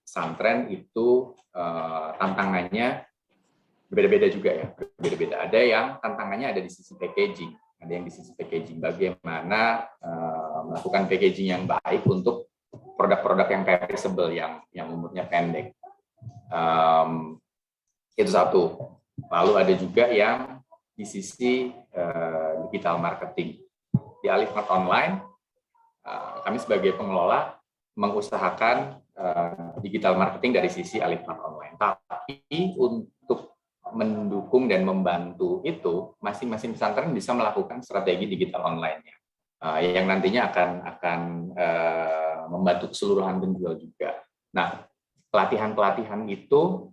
Speaker 7: pesantren itu tantangannya berbeda-beda juga ya. Berbeda-beda. Ada yang tantangannya ada di sisi packaging. Ada yang di sisi packaging. Bagaimana melakukan packaging yang baik untuk produk-produk yang perishable, yang umurnya pendek. Itu satu. Lalu ada juga yang di sisi digital marketing. Di Alifmart Online kami sebagai pengelola mengusahakan digital marketing dari sisi Alifmart Online. Tapi untuk mendukung dan membantu itu, masing-masing pesantren bisa melakukan strategi digital online-nya, yang nantinya akan membantu keseluruhan penjual juga. Nah, pelatihan-pelatihan itu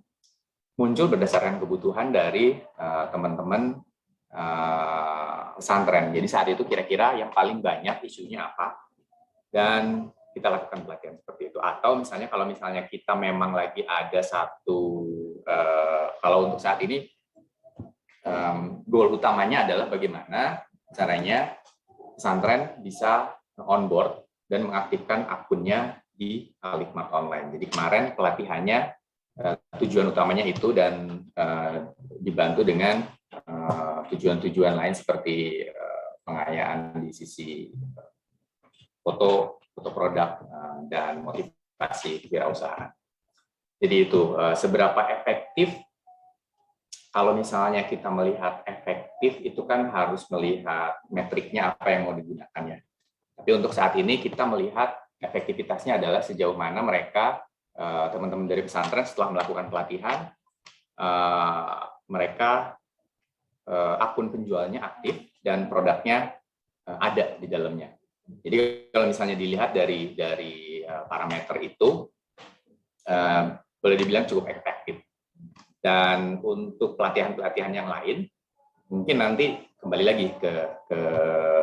Speaker 7: muncul berdasarkan kebutuhan dari teman-teman pesantren. Jadi saat itu kira-kira yang paling banyak isunya apa, dan kita lakukan pelatihan seperti itu. Atau misalnya kalau misalnya kita memang lagi ada satu, kalau untuk saat ini goal utamanya adalah bagaimana caranya pesantren bisa onboard dan mengaktifkan akunnya di Alifmart Online. Jadi kemarin pelatihannya tujuan utamanya itu, dan dibantu dengan tujuan-tujuan lain seperti pengayaan di sisi foto produk dan motivasi kewirausahaan. Jadi itu seberapa efektif. Kalau misalnya kita melihat efektif itu kan harus melihat metriknya apa yang mau digunakannya. Tapi untuk saat ini kita melihat efektivitasnya adalah sejauh mana mereka teman-teman dari pesantren setelah melakukan pelatihan, mereka akun penjualnya aktif dan produknya ada di dalamnya. Jadi kalau misalnya dilihat dari parameter itu, boleh dibilang cukup efektif. Dan untuk pelatihan-pelatihan yang lain, mungkin nanti kembali lagi ke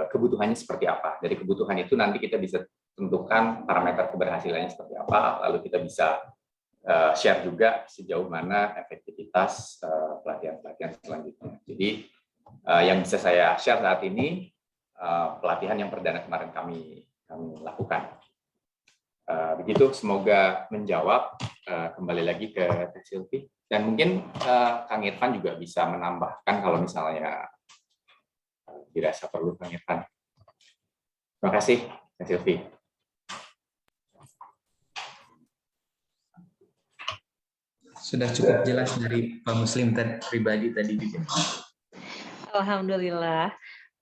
Speaker 7: kebutuhannya seperti apa. Dari kebutuhan itu nanti kita bisa tentukan parameter keberhasilannya seperti apa, lalu kita bisa share juga sejauh mana efektivitas pelatihan-pelatihan selanjutnya. Jadi yang bisa saya share saat ini, pelatihan yang perdana kemarin kami lakukan. Begitu, semoga menjawab. Kembali lagi ke Teh Silvi, dan mungkin Kang Irfan juga bisa menambahkan kalau misalnya dirasa perlu, Kang Irfan. Terima kasih, Teh Silvi.
Speaker 1: Sudah cukup jelas dari Pak Muslim pribadi tadi juga.
Speaker 5: Alhamdulillah.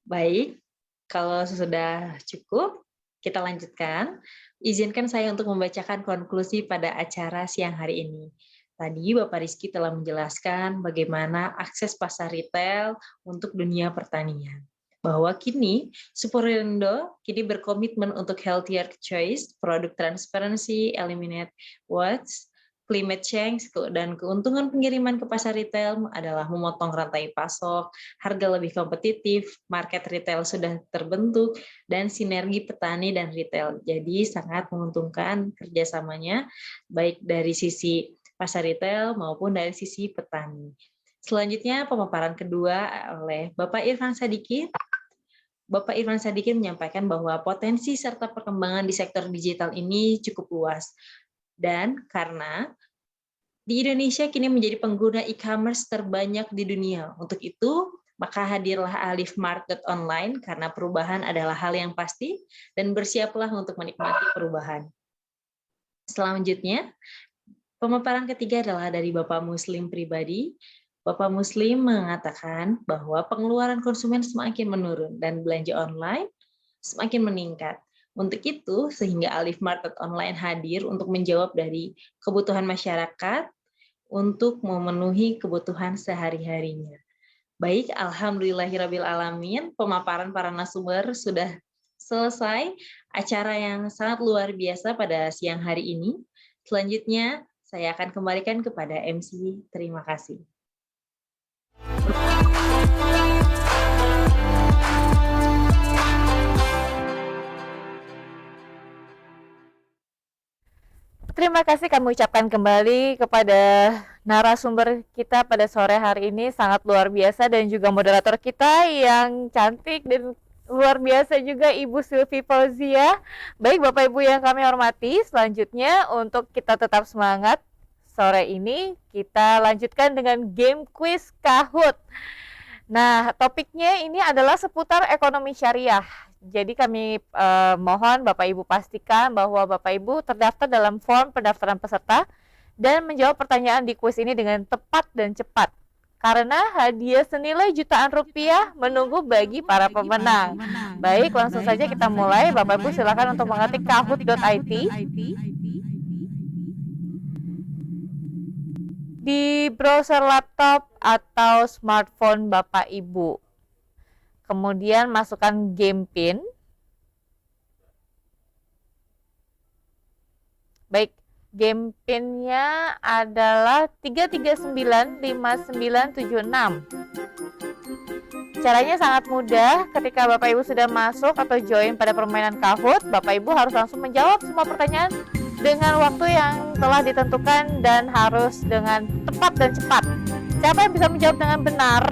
Speaker 5: Baik, kalau sudah cukup, kita lanjutkan. Izinkan saya untuk membacakan konklusi pada acara siang hari ini. Tadi Bapak Rizky telah menjelaskan bagaimana akses pasar retail untuk dunia pertanian. Bahwa kini Superindo berkomitmen untuk healthier choice, product transparency, eliminate waste, climate change, dan keuntungan pengiriman ke pasar retail adalah memotong rantai pasok, harga lebih kompetitif, market retail sudah terbentuk, dan sinergi petani dan retail. Jadi sangat menguntungkan kerjasamanya, baik dari sisi pasar retail maupun dari sisi petani. Selanjutnya pemaparan kedua oleh Bapak Irfan Sadikin. Bapak Irfan Sadikin menyampaikan bahwa potensi serta perkembangan di sektor digital ini cukup luas. Dan karena di Indonesia kini menjadi pengguna e-commerce terbanyak di dunia. Untuk itu, maka hadirlah alifmart.online karena perubahan adalah hal yang pasti dan bersiaplah untuk menikmati perubahan. Selanjutnya, pemaparan ketiga adalah dari Bapak Muslim pribadi. Bapak Muslim mengatakan bahwa pengeluaran konsumen semakin menurun dan belanja online semakin meningkat. Untuk itu, sehingga alifmart.online hadir untuk menjawab dari kebutuhan masyarakat untuk memenuhi kebutuhan sehari-harinya. Baik, alhamdulillahirrabbilalamin, pemaparan para narasumber sudah selesai. Acara yang sangat luar biasa pada siang hari ini. Selanjutnya, saya akan kembalikan kepada MC. Terima kasih.
Speaker 3: Terima kasih kami ucapkan kembali kepada narasumber kita pada sore hari ini, sangat luar biasa, dan juga moderator kita yang cantik dan luar biasa juga, Ibu Silvi Fauzia. Baik Bapak Ibu yang kami hormati, selanjutnya untuk kita tetap semangat sore ini, kita lanjutkan dengan game quiz Kahoot. Nah, topiknya ini adalah seputar ekonomi syariah. Jadi kami mohon Bapak Ibu pastikan bahwa Bapak Ibu terdaftar dalam form pendaftaran peserta dan menjawab pertanyaan di kuis ini dengan tepat dan cepat. karena hadiah senilai jutaan rupiah menunggu bagi para pemenang. Baik, langsung saja kita mulai. Bapak Ibu silakan untuk mengetik kahoot.it di browser laptop atau smartphone Bapak Ibu. Kemudian masukkan game pin. Baik, game pinnya adalah 3395976. Caranya sangat mudah. Ketika Bapak Ibu sudah masuk atau join pada permainan Kahoot, Bapak Ibu harus langsung menjawab semua pertanyaan dengan waktu yang telah ditentukan dan harus dengan tepat dan cepat. Siapa yang bisa menjawab dengan benar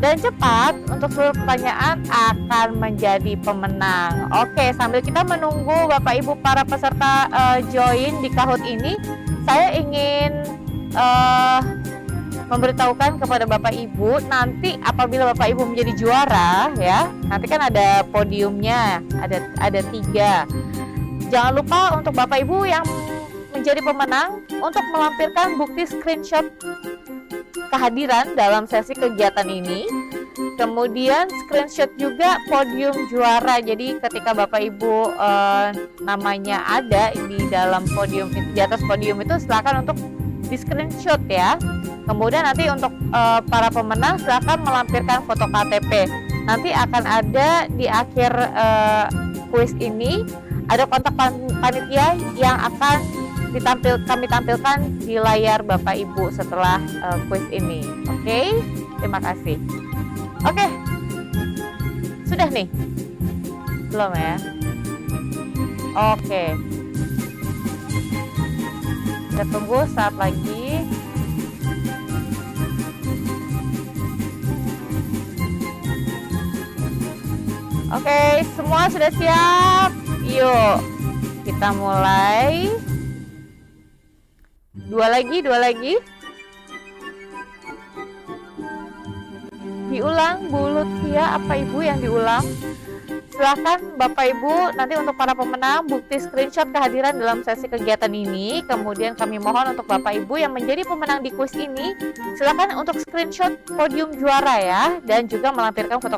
Speaker 3: dan cepat untuk seluruh pertanyaan akan menjadi pemenang. Oke, sambil kita menunggu Bapak Ibu para peserta join di Kahoot ini, saya ingin memberitahukan kepada Bapak Ibu, nanti apabila Bapak Ibu menjadi juara ya, nanti kan ada podiumnya, ada 3. Jangan lupa untuk Bapak Ibu yang menjadi pemenang untuk melampirkan bukti screenshot kehadiran dalam sesi kegiatan ini. Kemudian screenshot juga podium juara. Jadi ketika Bapak Ibu namanya ada di dalam podium itu, di atas podium itu, silakan untuk di screenshot ya. Kemudian nanti untuk para pemenang silakan melampirkan foto KTP. Nanti akan ada di akhir kuis ini ada kontak panitia yang akan kami tampilkan di layar Bapak Ibu setelah kuis ini. Oke, terima kasih. Oke, sudah nih? Belum ya? Oke, kita tunggu saat lagi. Oke, semua sudah siap? Yuk, kita mulai. Dua lagi. Diulang, Bu Lutfia, apa Ibu yang diulang? Silakan Bapak Ibu, nanti untuk para pemenang bukti screenshot kehadiran dalam sesi kegiatan ini. Kemudian kami mohon untuk Bapak Ibu yang menjadi pemenang di kuis ini, silakan untuk screenshot podium juara ya, dan juga melampirkan foto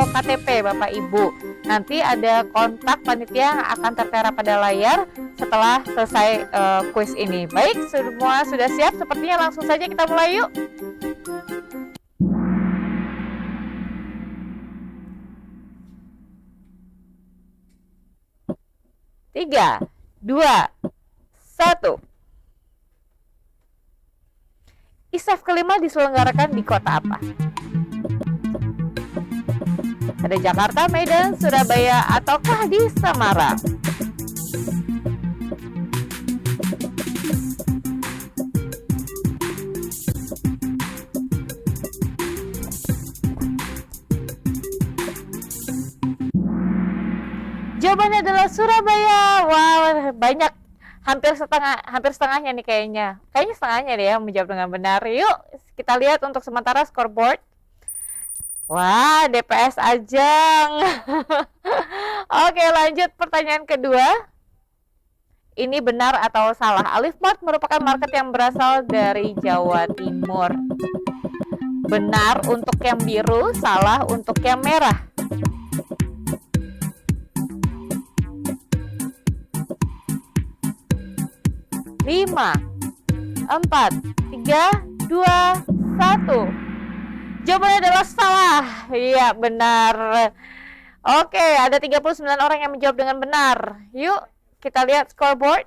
Speaker 3: KTP Bapak Ibu. Nanti ada kontak panitia yang akan tertera pada layar setelah selesai kuis ini. Baik, semua sudah siap? Sepertinya langsung saja kita mulai yuk. Tiga, 2, 1. ISEF kelima diselenggarakan di kota apa? Ada Jakarta, Medan, Surabaya, ataukah di Semarang? Jawabannya adalah Surabaya. Wow, banyak, hampir setengahnya nih kayaknya. Kayaknya setengahnya deh yang menjawab dengan benar. Yuk, kita lihat untuk sementara scoreboard. Wah, DPS Ajeng. Oke, lanjut pertanyaan kedua. Ini benar atau salah? Alifmart merupakan market yang berasal dari Jawa Timur. Benar untuk yang biru, salah untuk yang merah. 5, 4, 3, 2, 1. Jawabannya adalah salah. Iya, benar. Oke, ada 39 orang yang menjawab dengan benar. Yuk, kita lihat scoreboard.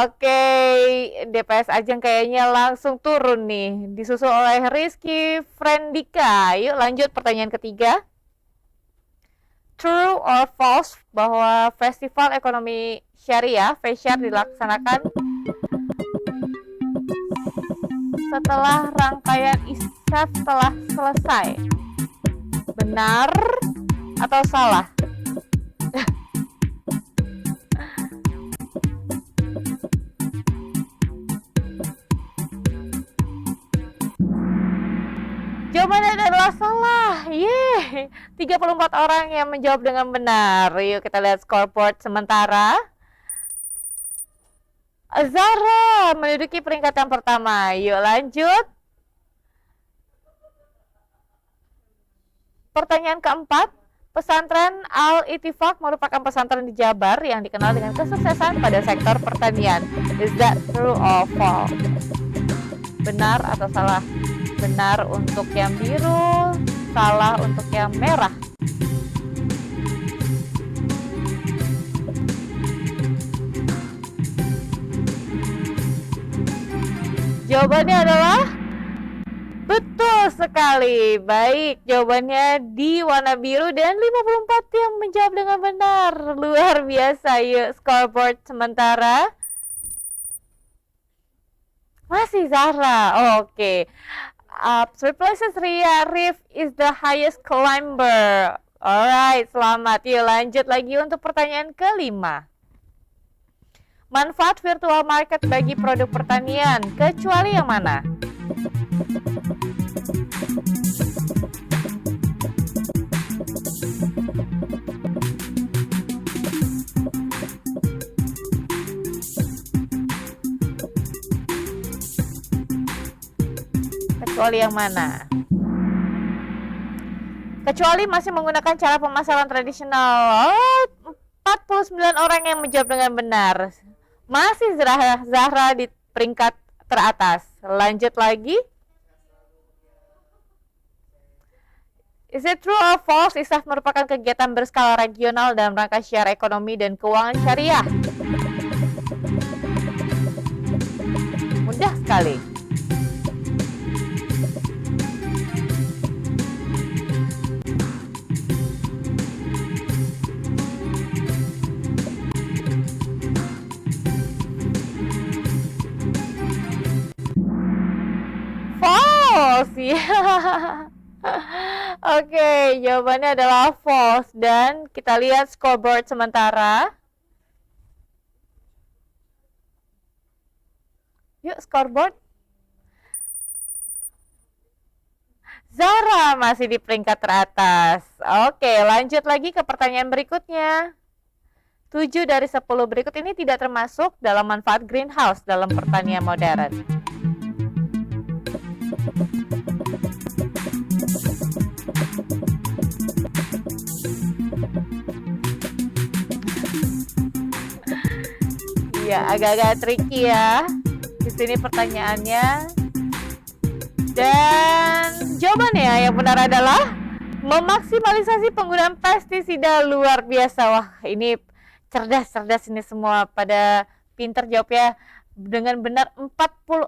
Speaker 3: Oke, DPS Ajeng kayaknya langsung turun nih. Disusul oleh Rizky Frendika. Yuk, lanjut pertanyaan ketiga. True or false bahwa Festival Ekonomi Syariah (FESYAR) dilaksanakan setelah rangkaian ISEF telah selesai? Benar atau salah? Jawabannya adalah salah. Yeay, 34 orang yang menjawab dengan benar. Yuk kita lihat scoreboard sementara. Zahra menduduki peringkat yang pertama. Yuk lanjut. Pertanyaan keempat. Pesantren Al-Ittifaq merupakan pesantren di Jabar yang dikenal dengan kesuksesan pada sektor pertanian. Is that true or false? Benar atau salah? Benar untuk yang biru, salah untuk yang merah. Jawabannya adalah betul sekali. Baik, jawabannya di warna biru dan 54 yang menjawab dengan benar. Luar biasa. Yuk, scoreboard sementara. Masih Zahra. Oke. Replaces Ria Rif is the highest climber. Alright, selamat. Yuk lanjut lagi untuk pertanyaan kelima. Manfaat virtual market bagi produk pertanian, kecuali yang mana? Kecuali yang mana? Kecuali masih menggunakan cara pemasaran tradisional. 49 orang yang menjawab dengan benar. Masih Zahra di peringkat teratas. Lanjut lagi. Is it true or false? ISAF merupakan kegiatan berskala regional dalam rangka syiar ekonomi dan keuangan syariah. Mudah sekali. False ya. Oke, jawabannya adalah false dan kita lihat scoreboard sementara. Yuk scoreboard. Zahra masih di peringkat teratas. Oke, lanjut lagi ke pertanyaan berikutnya. 7 dari 10 berikut ini tidak termasuk dalam manfaat greenhouse dalam pertanian modern. Ya, agak-agak tricky ya. Di sini pertanyaannya. Dan jawabannya yang benar adalah memaksimalisasi penggunaan pestisida. Luar biasa. Wah, ini cerdas-cerdas ini semua pada pinter jawabnya dengan benar 46.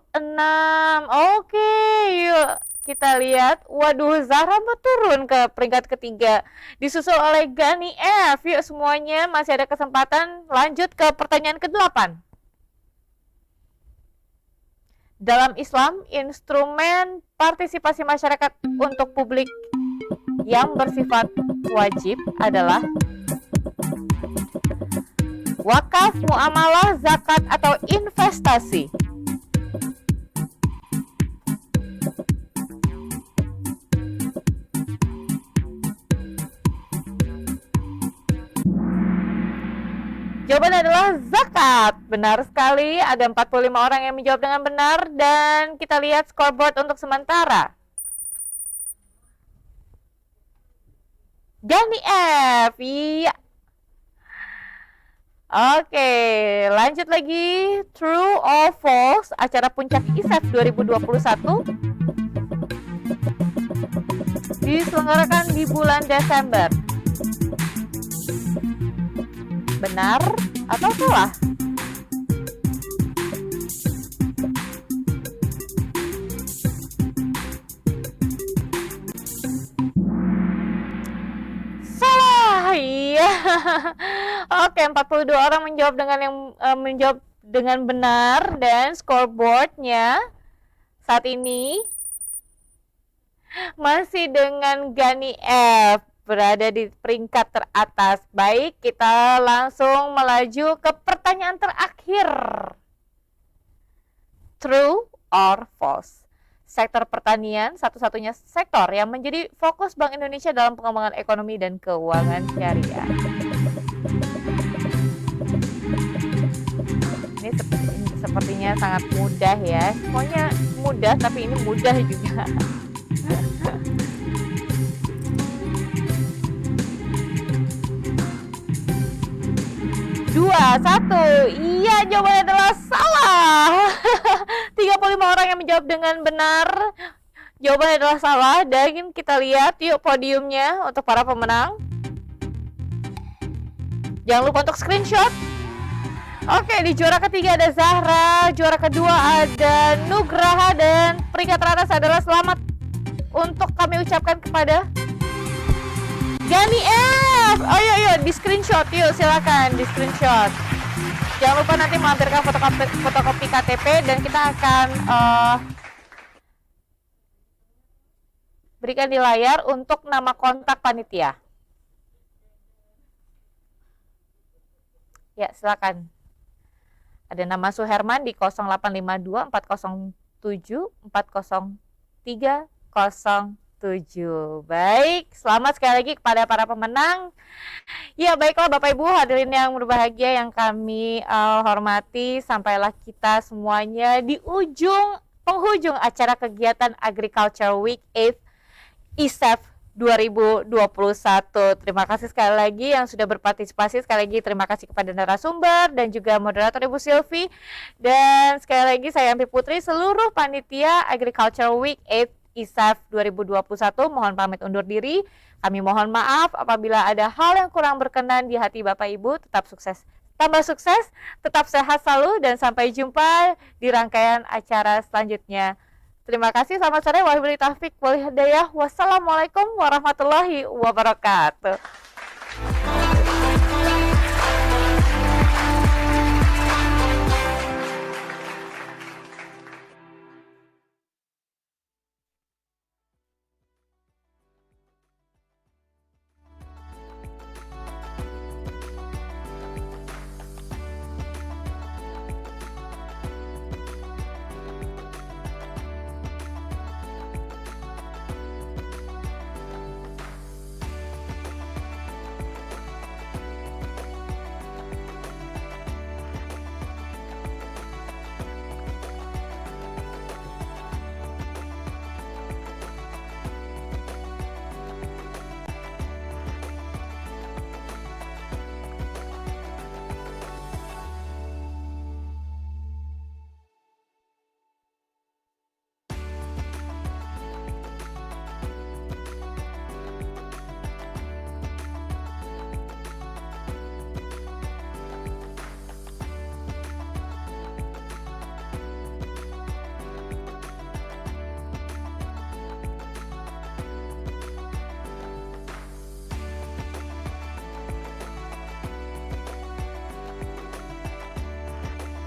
Speaker 3: Oke, yuk kita lihat. Waduh, Zahra turun ke peringkat ketiga. Disusul oleh Gani F. Yuk semuanya masih ada kesempatan. Lanjut ke pertanyaan ke-8. Dalam Islam, instrumen partisipasi masyarakat untuk publik yang bersifat wajib adalah wakaf, muamalah, zakat, atau investasi. Jawaban adalah zakat. Benar sekali, ada 45 orang yang menjawab dengan benar dan kita lihat scoreboard untuk sementara. Gani F. Iya. Oke, lanjut lagi. True or false? Acara puncak ISAF 2021 diselenggarakan di bulan Desember. Benar atau salah? Salah. Iya. Oke, 42 orang menjawab dengan benar dan scoreboardnya saat ini masih dengan Gani F. Berada di peringkat teratas. Baik, kita langsung melaju ke pertanyaan terakhir. True or false? Sektor pertanian satu-satunya sektor yang menjadi fokus Bank Indonesia dalam pengembangan ekonomi dan keuangan syariah. Ini sepertinya sangat mudah ya. Semuanya mudah, tapi ini mudah juga. Dua, satu. Iya, jawabannya adalah salah. 35 orang yang menjawab dengan benar. Jawabannya adalah salah. Dan kita lihat yuk podiumnya untuk para pemenang. Jangan lupa untuk screenshot. Oke, di juara ketiga ada Zahra, juara kedua ada Nugraha, dan peringkat teratas adalah selamat untuk kami ucapkan kepada Gani F. Ayo, di screenshot yuk, silakan di screenshot. Jangan lupa nanti melampirkan fotokopi KTP dan kita akan berikan di layar untuk nama kontak panitia. Ya, silakan. Ada nama Suherman di 0852 407 40307. Baik, selamat sekali lagi kepada para pemenang. Ya, baiklah Bapak Ibu hadirin yang berbahagia yang kami hormati, sampailah kita semuanya di penghujung acara kegiatan Agriculture Week 8 ISEF 2021. Terima kasih sekali lagi yang sudah berpartisipasi. Sekali lagi terima kasih kepada narasumber dan juga moderator Ibu Silvi. Dan sekali lagi saya Ampi Putri, seluruh panitia Agriculture Week 8 ISEF 2021 mohon pamit undur diri. Kami mohon maaf apabila ada hal yang kurang berkenan di hati Bapak Ibu. Tetap sukses, tambah sukses, tetap sehat selalu, dan sampai jumpa di rangkaian acara selanjutnya. Terima kasih, selamat sore, wabillahi taufiq wal hidayah. Wassalamualaikum warahmatullahi wabarakatuh.